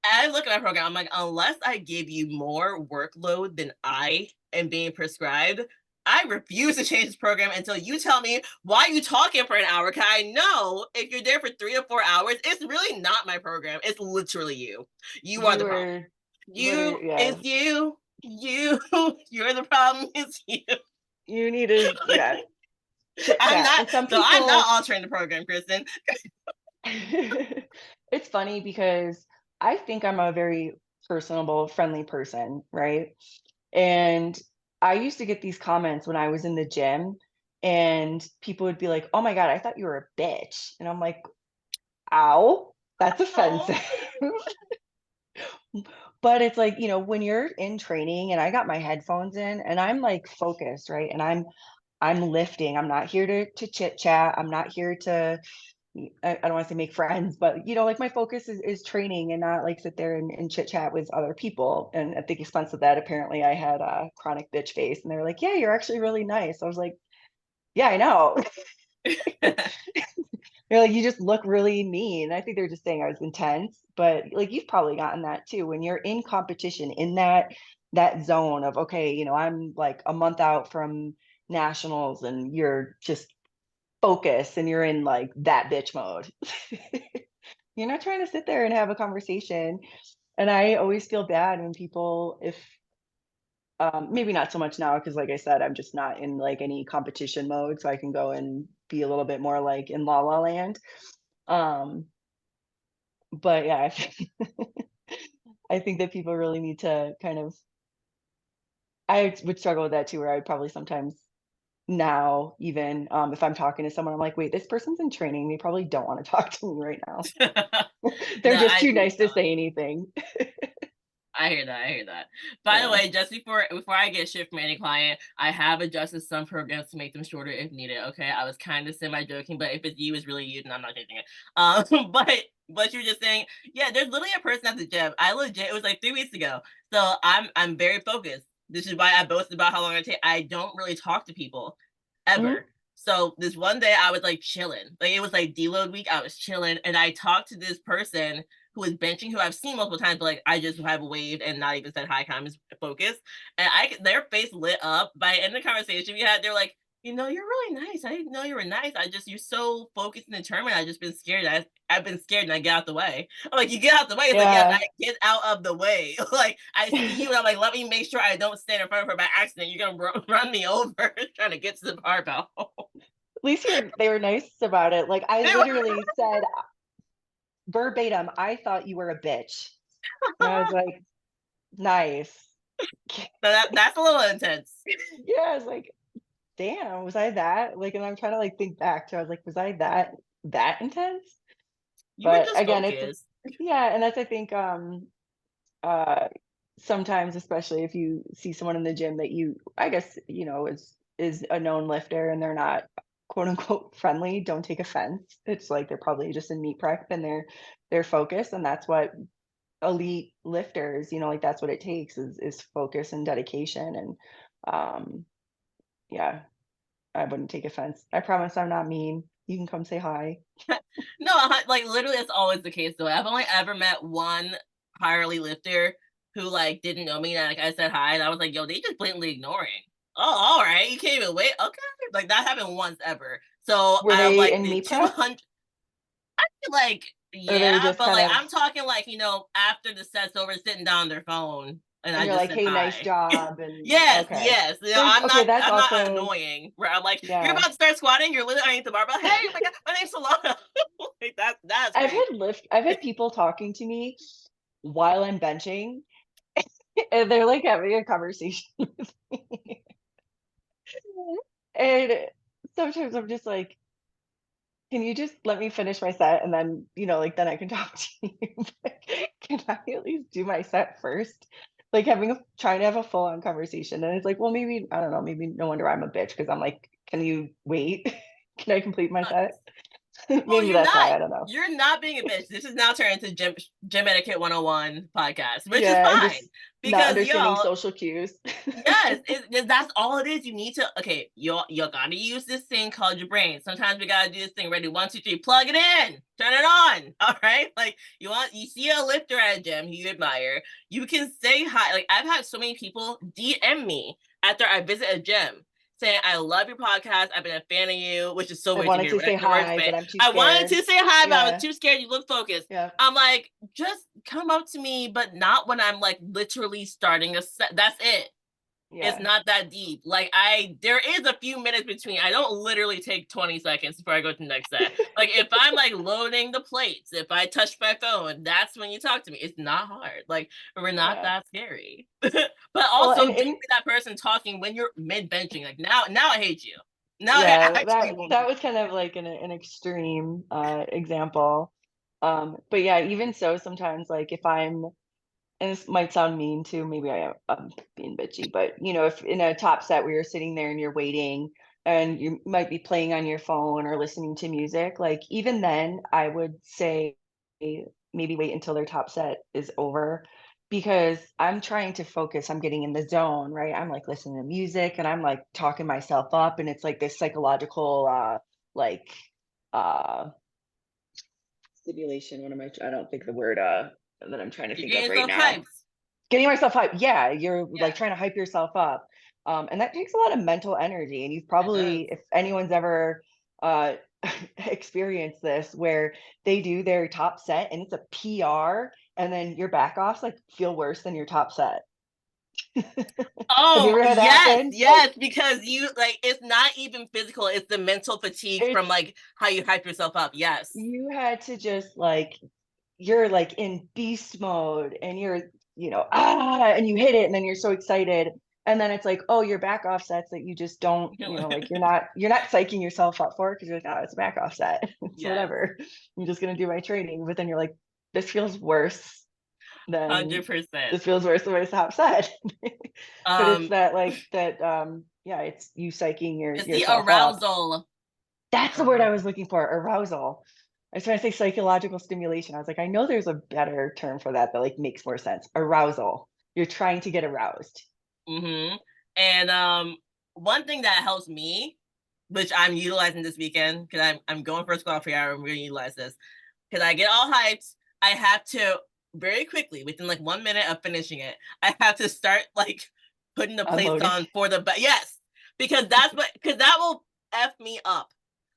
Speaker 1: I look at my program. I'm like, unless I give you more workload than I am being prescribed, I refuse to change this program until you tell me why you talking for an hour. Cause I know if you're there for 3 to 4 hours, it's really not my program. It's literally you. You are
Speaker 2: you
Speaker 1: the problem.
Speaker 2: were
Speaker 1: You,
Speaker 2: literally, yeah,
Speaker 1: it's you. You, you're the problem. It's you.
Speaker 2: you need to, yeah, chit
Speaker 1: I'm
Speaker 2: chat,
Speaker 1: not.
Speaker 2: and some
Speaker 1: So I'm not
Speaker 2: people
Speaker 1: altering the program, Kristen.
Speaker 2: it's funny because I think I'm a very personable, friendly person, right? And I used to get these comments when I was in the gym, and people would be like, "Oh my god, I thought you were a bitch." And I'm like, "Ow, that's
Speaker 1: Oh.
Speaker 2: offensive." But it's like, when you're in training and I got my headphones in and I'm like focused, right? And I'm lifting. I'm not here to chit chat. I'm not here to, I don't want to say make friends, but like my focus is training and not like sit there and chit chat with other people. And at the expense of that, apparently I had a chronic bitch face, and they were like, "Yeah, you're actually really nice." I was like, "Yeah, I know." They're like, "You just look really mean." I think they're just saying I was intense, but like you've probably gotten that too when you're in competition in that zone of, okay, I'm like a month out from nationals and you're just focused and you're in like that bitch mode. You're not trying to sit there and have a conversation. And I always feel bad when people, if maybe not so much now, because like I said, I'm just not in like any competition mode, so I can go and be a little bit more like in la la land. Um, but yeah, I think that people really need to kind of. I would struggle with that too, where I would probably sometimes now, even if I'm talking to someone, I'm like, wait, this person's in training. They probably don't want to talk to me right now. They're
Speaker 1: No,
Speaker 2: just
Speaker 1: I
Speaker 2: too
Speaker 1: do
Speaker 2: nice to
Speaker 1: not.
Speaker 2: say anything.
Speaker 1: I hear that. I hear that. By the
Speaker 2: Yeah.
Speaker 1: way, just before I get shit from any client, I have adjusted some programs to make them shorter if needed. Okay, I was kind of semi joking, but if it's you, it's really you, then I'm not changing it. But you're just saying, yeah, there's literally a person at the gym. I legit, it was like 3 weeks ago. So I'm very focused. This is why I boast about how long I take. I don't really talk to people
Speaker 2: Mhm.
Speaker 1: ever. So this one day I was like chilling. Like it was like deload week. I was chilling and I talked to this person who is benching, who I've seen multiple times, but like I just have waved and not even said hi, kind of focused. And their face lit up. By the end of the conversation we had, they're like, you're really nice. I didn't know you were nice. You're so focused and determined. I just been scared. I've been scared and I get out the way. I'm like, you get out the way. It's like, yes, I
Speaker 2: Yeah.
Speaker 1: get out of the way. Like I see you and I'm like, let me make sure I don't stand in front of her by accident. You're gonna run me over trying to get to the barbell.
Speaker 2: At least they were nice about it. Like I
Speaker 1: They were-
Speaker 2: literally said verbatim, "I thought you were a bitch." And I was like, "Nice."
Speaker 1: So that's a little intense.
Speaker 2: Yeah, I was like, "Damn, was I that?" Like, and I'm trying to like think back to, I was like, "Was I that intense?"
Speaker 1: You were
Speaker 2: But
Speaker 1: just
Speaker 2: again, it's
Speaker 1: focused.
Speaker 2: yeah, and that's, I think, uh sometimes, especially if you see someone in the gym that you, I guess, is a known lifter and they're not quote unquote friendly, don't take offense. It's like they're probably just in meat prep and they're focused, and that's what elite lifters, like that's what it takes is focus and dedication. And um yeah, I wouldn't take offense. I promise I'm not mean. You can come say hi.
Speaker 1: No, like literally, that's always the case. Though I've only ever met one higher lifter who like didn't know me, and like I said hi, and I was like, "Yo, they just blatantly ignoring." Oh, all right. You can't even wait. Okay. Like that happened once ever. So
Speaker 2: Were
Speaker 1: I
Speaker 2: they
Speaker 1: like
Speaker 2: in
Speaker 1: the
Speaker 2: meat prep
Speaker 1: 200, like,
Speaker 2: or they were
Speaker 1: yeah,
Speaker 2: just
Speaker 1: but
Speaker 2: kind
Speaker 1: like
Speaker 2: of
Speaker 1: I'm talking like, after the set's over, sitting down on their phone and
Speaker 2: and
Speaker 1: I
Speaker 2: you're
Speaker 1: just
Speaker 2: like,
Speaker 1: said
Speaker 2: "Hey, nice
Speaker 1: hi.
Speaker 2: job," and
Speaker 1: Yes,
Speaker 2: okay.
Speaker 1: yes.
Speaker 2: There's okay, that's
Speaker 1: I'm not
Speaker 2: also
Speaker 1: annoying where I'm like, you're
Speaker 2: yeah.
Speaker 1: about to start squatting, you're literally underneath the barbell. Hey, oh my god, my name's Solana. Like that's crazy.
Speaker 2: I've had people talking to me while I'm benching, and they're, like, having a conversation with me. And sometimes I'm just like, "Can you just let me finish my set and then, like, then I can talk to you? Like, can I at least do my set first?" Like, trying to have a full-on conversation, and it's like, well, maybe I don't know, maybe no wonder I'm a bitch because 'cause I'm like, "Can you wait? Can I complete my set?"
Speaker 1: Well,
Speaker 2: Maybe that's why, I don't know.
Speaker 1: you're not being a bitch. This is now turned into gym etiquette 101 podcast, which is
Speaker 2: Yeah, and
Speaker 1: fine
Speaker 2: just not
Speaker 1: because
Speaker 2: understanding
Speaker 1: y'all,
Speaker 2: social cues.
Speaker 1: yes, that's all it is. You need to, okay, you gotta use this thing called your brain. Sometimes we gotta do this thing. Ready, one, two, three, plug it in, turn it on. All right, like you see a lifter at a gym you admire, you can say hi. Like I've had so many people DM me after I visit a gym saying, "I love your podcast. I've been a fan of you," which is so
Speaker 2: I
Speaker 1: weird to
Speaker 2: wanted
Speaker 1: hear
Speaker 2: to say
Speaker 1: the words
Speaker 2: hi,
Speaker 1: say.
Speaker 2: but I'm too
Speaker 1: I wanted
Speaker 2: scared.
Speaker 1: to say hi, but I was
Speaker 2: Yeah,
Speaker 1: too scared. You look focused.
Speaker 2: yeah,
Speaker 1: I'm like, just come up to me, but not when I'm like literally starting a set. That's it. It's
Speaker 2: yeah.
Speaker 1: not that deep. Like there is a few minutes between. I don't literally take 20 seconds before I go to the next set. Like if I'm like loading the plates, if I touch my phone, that's when you talk to me. It's not hard. Like we're not
Speaker 2: Yeah.
Speaker 1: that scary. But
Speaker 2: Well,
Speaker 1: also
Speaker 2: and
Speaker 1: don't be
Speaker 2: and
Speaker 1: that person talking when you're mid benching. Like now I hate you. Now I
Speaker 2: yeah,
Speaker 1: actually won't
Speaker 2: that
Speaker 1: do
Speaker 2: was kind of like an extreme, example. But yeah, even so, sometimes, like, if I'm and this might sound mean too, maybe I'm being bitchy, but, if in a top set where you're sitting there and you're waiting and you might be playing on your phone or listening to music, like, even then, I would say maybe wait until their top set is over because I'm trying to focus. I'm getting in the zone, right? I'm like listening to music and I'm like talking myself up, and it's like this psychological, like, uh, stimulation. What am I don't think the word, that I'm trying to
Speaker 1: You're
Speaker 2: think
Speaker 1: getting
Speaker 2: of right
Speaker 1: yourself
Speaker 2: now.
Speaker 1: hyped.
Speaker 2: Getting myself hyped. Yeah, you're like
Speaker 1: Yeah,
Speaker 2: trying to hype yourself up. And that takes a lot of mental energy. And you've
Speaker 1: it does.
Speaker 2: probably, if anyone's ever uh, experienced this, where they do their top set and it's a PR, and then your back offs like feel worse than your top set. Have you
Speaker 1: Oh,
Speaker 2: ever had that
Speaker 1: yes,
Speaker 2: happen? Like
Speaker 1: yes, because you like it's not even physical, it's the mental fatigue from
Speaker 2: it's
Speaker 1: like how you hype yourself up. Yes.
Speaker 2: you had to just like you're like in beast mode and you're, and you hit it and then you're so excited. And then it's like, oh, your back offsets that you just don't, like you're not psyching yourself up for it because you're like, oh, it's a back offset. It's
Speaker 1: Yes,
Speaker 2: whatever. I'm just gonna do my training. But then you're like, this feels worse than
Speaker 1: 100%.
Speaker 2: this feels worse than my top set. But it's
Speaker 1: Um,
Speaker 2: that like that yeah, it's you psyching
Speaker 1: it's the
Speaker 2: yourself up.
Speaker 1: arousal.
Speaker 2: That's the word I was
Speaker 1: Arousal.
Speaker 2: looking for, arousal. I was trying to say psychological stimulation. I was like, I know there's a better term for that that like makes more sense. Arousal. You're trying to get aroused.
Speaker 1: Mm-hmm. And one thing that helps me, which I'm utilizing this weekend, because I'm going for a squat free hour, and we're gonna utilize this. Because I get all hyped, I have to very quickly, within like 1 minute of finishing it, I have to start like putting the plates
Speaker 2: Unloading.
Speaker 1: on for the yes, because that will f me up.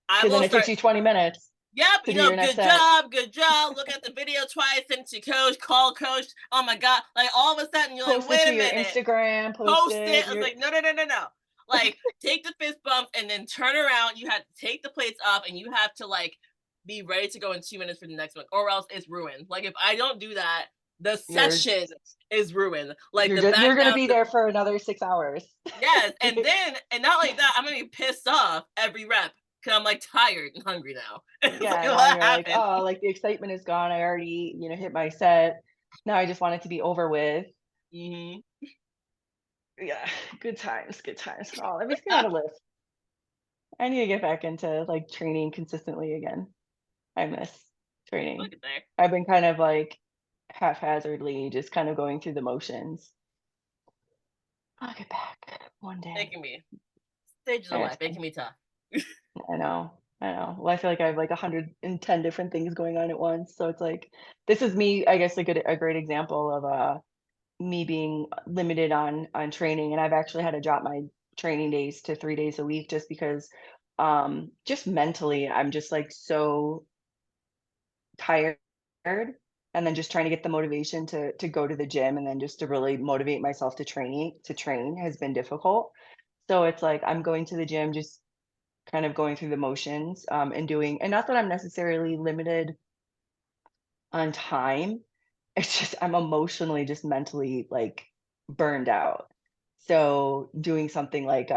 Speaker 1: I
Speaker 2: Because then
Speaker 1: will
Speaker 2: it takes
Speaker 1: start.
Speaker 2: you 20 minutes
Speaker 1: Yep,
Speaker 2: to do your next set.
Speaker 1: good job. Look at the video twice, send it to coach, call coach. Oh my god! Like all of a sudden, you're like,
Speaker 2: Post it
Speaker 1: wait
Speaker 2: to
Speaker 1: a
Speaker 2: your
Speaker 1: minute,
Speaker 2: Instagram, post
Speaker 1: post
Speaker 2: it.
Speaker 1: it. I was
Speaker 2: You're
Speaker 1: like, no, no, no, no, no. Like, take the fist bump and then turn around. You have to take the plates off and you have to like be ready to go in 2 minutes for the next one, or else it's ruined. Like, if I don't do that, the
Speaker 2: you're
Speaker 1: session is ruined. Like the
Speaker 2: you're
Speaker 1: back
Speaker 2: gonna
Speaker 1: down,
Speaker 2: be there for another 6 hours.
Speaker 1: yes, and not like that. I'm gonna be pissed off every rep because I'm like tired and hungry now. It's like,
Speaker 2: Yeah, now
Speaker 1: what
Speaker 2: you're like,
Speaker 1: happened?
Speaker 2: oh, like the excitement is gone. I already, hit my set. Now I just want it to be over with.
Speaker 1: Hmm.
Speaker 2: Yeah, good times, good times. Oh, that makes me want to live. I need to get back into like training consistently again. I miss
Speaker 1: Look
Speaker 2: training.
Speaker 1: at there,
Speaker 2: I've been kind of like haphazardly just kind of going through the motions. I'll get back one day.
Speaker 1: making me stages of
Speaker 2: It's
Speaker 1: life,
Speaker 2: fine.
Speaker 1: making me tough.
Speaker 2: I know. I know. Well, I feel like I have like 110 different things going on at once. So it's like this is me, I guess a great example of me being limited on training, and I've actually had to drop my training days to 3 days a week just because, just mentally, I'm just, like, so tired, and then just trying to get the motivation to go to the gym and then just to really motivate myself to train has been difficult. So it's like I'm going to the gym, just kind of going through the motions, and doing, and not that I'm necessarily limited on time. It's just I'm emotionally just mentally, like, burned out. So, doing something like,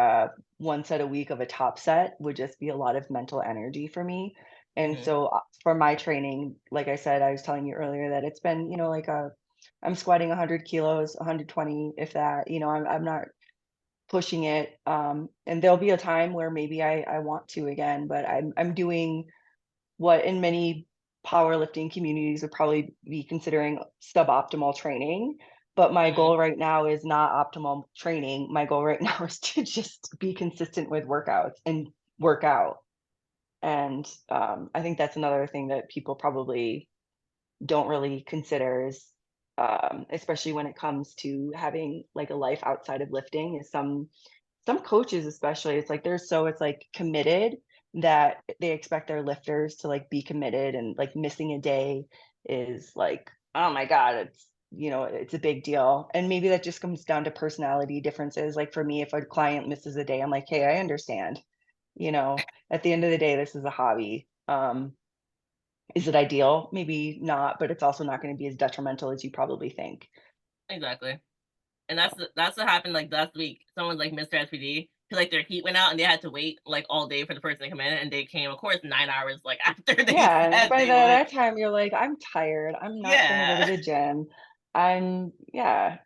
Speaker 2: 1 set a week of a top set would just be a lot of mental energy for me, and
Speaker 1: Mhm.
Speaker 2: so, for my training, like I said, I was telling you earlier that it's been, like, I'm squatting 100 kilos, 120, if that, I'm not pushing it, and there'll be a time where maybe I want to again, but I'm doing what in many powerlifting communities would probably be considering suboptimal training. But my
Speaker 1: Mhm.
Speaker 2: goal right now is not optimal training. My goal right now is to just be consistent with workouts and work out. And I think that's another thing that people probably don't really consider is, especially when it comes to having like a life outside of lifting, is some coaches especially, it's like it's like committed that they expect their lifters to like be committed, and like missing a day is like, oh my God, it's a big deal. And maybe that just comes down to personality differences. Like for me, if a client misses a day, I'm like, hey, I understand. At the end of the day, this is a hobby. Is it ideal? Maybe not, but it's also not going to be as detrimental as you probably think.
Speaker 1: Exactly. And that's what happened, like, last week. Someone, like, missed their SPD 'cause, like, their heat went out and they had to wait, like, all day for the person to come in, and they came, of course, 9 hours, like, after they
Speaker 2: Yeah, and
Speaker 1: said
Speaker 2: by
Speaker 1: they would.
Speaker 2: that time, you're like, "I'm tired, I'm not gonna go to
Speaker 1: Yeah.
Speaker 2: the gym." I
Speaker 1: I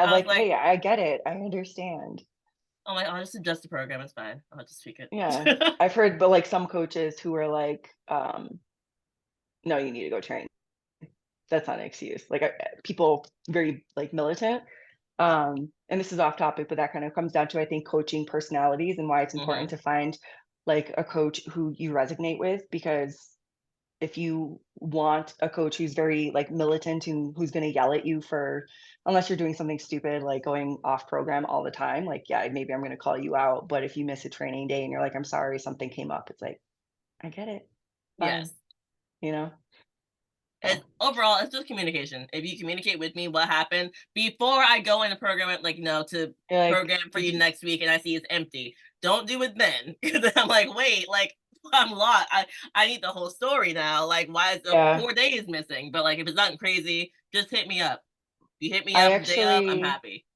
Speaker 1: was
Speaker 2: like,
Speaker 1: like,
Speaker 2: "Hey, I get it, I understand."
Speaker 1: "Oh my, I'll just adjust the program, it's fine. I'll just tweak it."
Speaker 2: Yeah. I've heard, but, like, some coaches who are like, "No, you need to go train." That's not an excuse. Like, people very, like, militant, and this is off topic, but that kind of comes down to, I think, coaching personalities and why it's important
Speaker 1: Mhm.
Speaker 2: to find, like, a coach who you resonate with, because if you want a coach who's very like militant and who's going to yell at you for, unless you're doing something stupid like going off program all the time, like, yeah, maybe I'm going to call you out. But if you miss a training day and you're like, I'm sorry, something came up, it's like, I get it, fine,
Speaker 1: Yes.
Speaker 2: you know. So
Speaker 1: It's overall, it's just communication. If you communicate with me what happened before I go in the program, like, no, to
Speaker 2: you're like,
Speaker 1: program for you next week, and I see it's empty. Don't do it then, because I'm like, wait, like, I'm lost. I need the whole story now. Like, why is the
Speaker 2: yeah,
Speaker 1: 4 days missing? But like, if it's nothing crazy, just hit me up. If you hit me
Speaker 2: I
Speaker 1: up the day of, I'm
Speaker 2: actually
Speaker 1: happy.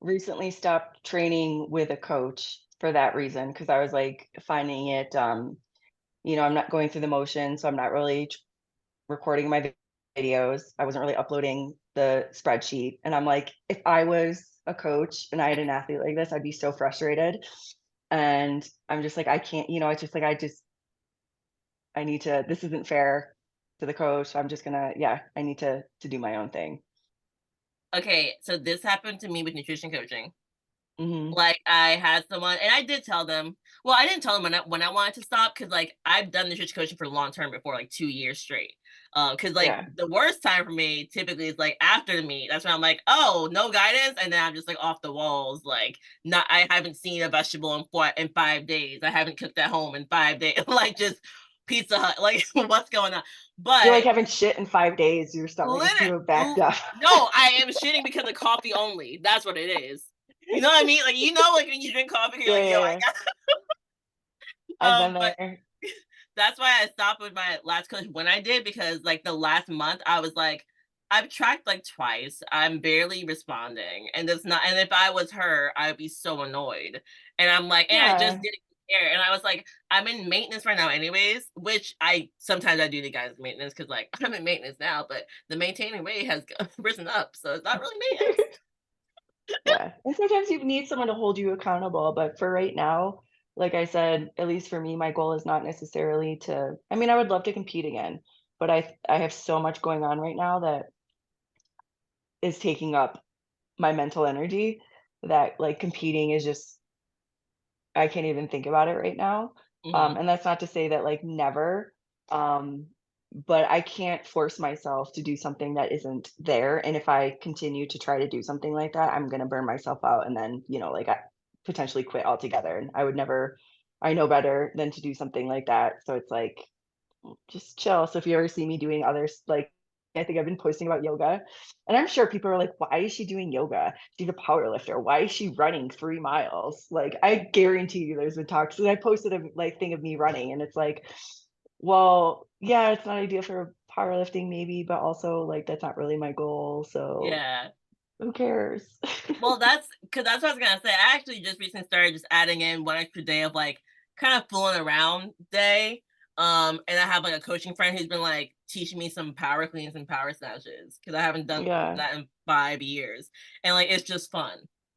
Speaker 2: recently stopped training with a coach for that reason, because I was like finding it, I'm not going through the motions, so I'm not really recording my videos. I wasn't really uploading the spreadsheet. And I'm like, if I was a coach and I had an athlete like this, I'd be so frustrated. And I'm just like, I can't, it's just like, I need to, this isn't fair to the coach. So I'm just gonna, yeah, I need to do my own thing.
Speaker 1: Okay, so this happened to me with nutrition coaching.
Speaker 2: Hmm.
Speaker 1: Like, I had someone and I did tell them, well, I didn't tell them when I wanted to stop, because like, I've done nutrition coaching for long term before, like, 2 years straight. Because like,
Speaker 2: Yeah.
Speaker 1: the worst time for me typically is, like, after the meet. That's when I'm like, "Oh, no guidance," and then I'm just, like, off the walls, like, not I haven't seen a vegetable in 5 days. I haven't cooked at home in 5 days, like, just Pizza Hut, like, what's going on?
Speaker 2: You're like
Speaker 1: But
Speaker 2: having shit in 5 days. Your stomach is
Speaker 1: literally,
Speaker 2: too backed up.
Speaker 1: no, I am shitting because of coffee only. That's what it is. You know what I mean? Like, like when you drink coffee, you're
Speaker 2: Yeah,
Speaker 1: like, yo,
Speaker 2: yeah,
Speaker 1: I
Speaker 2: yeah.
Speaker 1: got
Speaker 2: I've been
Speaker 1: but
Speaker 2: there.
Speaker 1: that's why I stopped with my last coach when I did, because like the last month I was like, I've tracked like twice. I'm barely responding. And it's not, and if I was her, I'd be so annoyed. And I'm like, and I just
Speaker 2: Yeah.
Speaker 1: didn't care. And I was like, I'm in maintenance right now, anyways, which I sometimes I do the guys maintenance because like I'm in maintenance now, but the maintaining rate has risen up. So it's not really maintenance.
Speaker 2: Yeah, and sometimes you need someone to hold you accountable, but for right now, like I said, at least for me, my goal is not necessarily to, I mean, I would love to compete again, but I have so much going on right now that is taking up my mental energy that, like, competing is just, I can't even think about it right now,
Speaker 1: Hmm.
Speaker 2: and that's not to say that, like, never, um, but I can't force myself to do something that isn't there, and if I continue to try to do something like that, I'm gonna burn myself out, and then, like, potentially quit altogether. And I know better than to do something like that. So it's like, just chill. So if you ever see me doing others, like I think I've been posting about yoga, and I'm sure people are like, "Why is she doing yoga? She's a power lifter. Why is she running 3 miles?" Like, I guarantee you there's been talks. And I posted a like thing of me running, and it's like, well, yeah, it's not ideal for powerlifting maybe, but also like that's not really my goal. So
Speaker 1: Yeah.
Speaker 2: who cares?
Speaker 1: Well, that's what I was gonna say. I actually just recently started just adding in one extra day of like kind of fooling around day. And I have like a coaching friend who's been like teaching me some power cleans and power snatches because I haven't done
Speaker 2: Yeah.
Speaker 1: that in 5 years. And like it's just fun.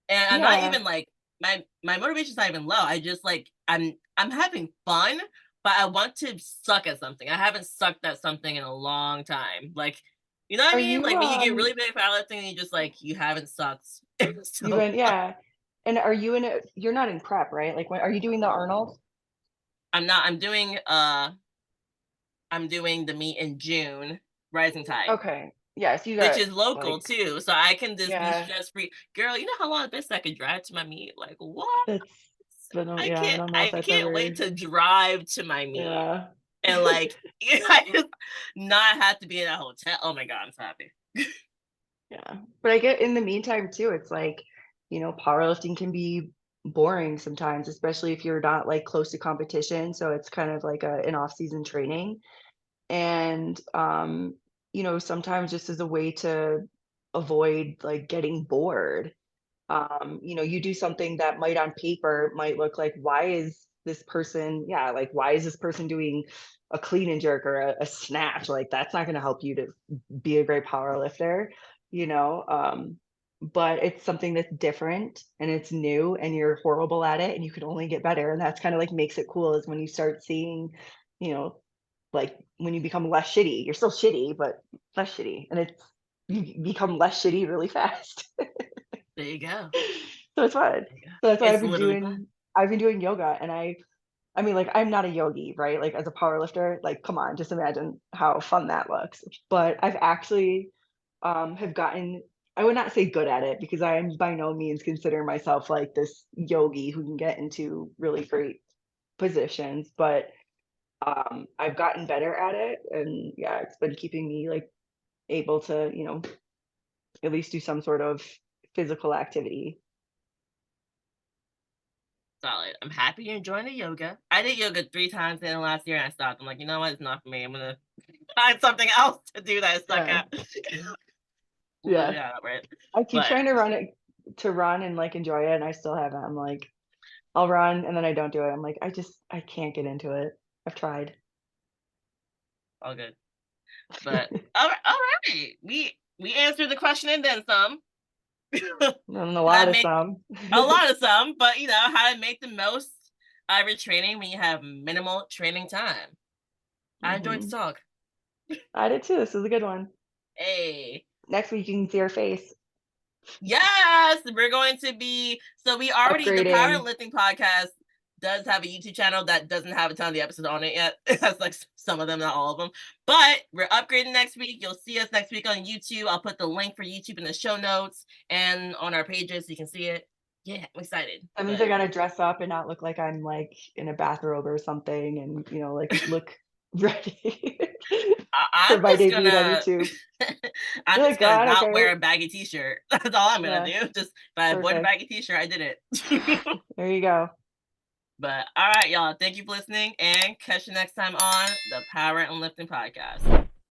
Speaker 1: And I'm not
Speaker 2: Yeah.
Speaker 1: even like my motivation's not even low. I just like I'm having fun, but I want to suck at something. I haven't sucked at something in a long time. Like you know what I
Speaker 2: Are
Speaker 1: mean?
Speaker 2: you
Speaker 1: Like when you get really big at powerlifting and you just like you haven't sucked.
Speaker 2: you
Speaker 1: So
Speaker 2: went yeah. And are you in a you're not in prep, right? Like when are you doing the Arnold?
Speaker 1: I'm not. I'm doing the meet in June, Rising Tide,
Speaker 2: Okay. Yes, you
Speaker 1: which
Speaker 2: got
Speaker 1: is local
Speaker 2: like
Speaker 1: too, so I can just be
Speaker 2: yeah,
Speaker 1: stress free. Girl, you know how long this I could drive to my meet? Like what?
Speaker 2: that's but yeah, I don't know if
Speaker 1: I
Speaker 2: that's
Speaker 1: can't wait
Speaker 2: ever
Speaker 1: to drive to my meet
Speaker 2: yeah.
Speaker 1: and like I just not have to be in a hotel. Oh my god, I'm so happy.
Speaker 2: Yeah. But I get in the meantime too, it's like, powerlifting can be boring sometimes, especially if you're not like close to competition. So it's kind of like an off-season training. And sometimes just as a way to avoid like getting bored. You do something that might on paper might look like, why is this person doing a clean and jerk or a snatch? Like that's not going to help you to be a great power lifter, you know? But it's something that's different and it's new and you're horrible at it and you can only get better. And that's kind of like makes it cool is when you start seeing, you know, like when you become less shitty, you're still shitty, but less shitty. And you become less shitty really fast.
Speaker 1: There you go.
Speaker 2: So it's fun.
Speaker 1: There you go.
Speaker 2: So that's why
Speaker 1: It's literally fun.
Speaker 2: I've been doing yoga and I mean, like, I'm not a yogi, right? Like, as a power lifter, like, come on, just imagine how fun that looks. But I've actually, have gotten I would not say good at it because I am by no means consider myself like this yogi who can get into really great positions, but, I've gotten better at it, and yeah, it's been keeping me, like, able to, at least do some sort of physical activity.
Speaker 1: Solid. I'm happy you're enjoying the yoga. I did yoga 3 times in the last year and I stopped. I'm like, you know what? It's not for me. I'm gonna find something else to do that I suck
Speaker 2: Yeah,
Speaker 1: at.
Speaker 2: yeah.
Speaker 1: Yeah, right.
Speaker 2: I keep
Speaker 1: But
Speaker 2: trying to run and, like, enjoy it, and I still haven't. I'm like, I'll run, and then I don't do it. I'm like, I can't get into it. I've tried.
Speaker 1: all good. But all right. We answered the question and then some.
Speaker 2: And a
Speaker 1: How
Speaker 2: lot
Speaker 1: to
Speaker 2: of
Speaker 1: make
Speaker 2: some.
Speaker 1: a lot of some, but how to make the most out of your training when you have minimal training time. I enjoyed the
Speaker 2: Mhm.
Speaker 1: talk.
Speaker 2: I did too. This is a good one.
Speaker 1: Hey.
Speaker 2: Next week, you can see our face.
Speaker 1: Yes, we're going to be so the
Speaker 2: Upgrading.
Speaker 1: powerlifting podcast does have a YouTube channel that doesn't have a ton of the episodes on it yet. It has like some of them, not all of them. But we're upgrading next week. You'll see us next week on YouTube. I'll put the link for YouTube in the show notes and on our pages so you can see it. Yeah, I'm excited.
Speaker 2: That means I
Speaker 1: But
Speaker 2: gotta dress up and not look like I'm, like, in a bathrobe or something and, like, look ready for
Speaker 1: I'm
Speaker 2: my
Speaker 1: just
Speaker 2: debut on
Speaker 1: gonna
Speaker 2: YouTube.
Speaker 1: I'm
Speaker 2: You're
Speaker 1: just
Speaker 2: like, "Oh,
Speaker 1: gonna
Speaker 2: I don't
Speaker 1: not wear
Speaker 2: care."
Speaker 1: a baggy t-shirt. That's all I'm gonna
Speaker 2: Yeah,
Speaker 1: do. Just if I avoid a
Speaker 2: perfect.
Speaker 1: baggy t-shirt, I did it.
Speaker 2: There you go.
Speaker 1: But all right, y'all. Thank you for listening and catch you next time on the Power and Lifting Podcast.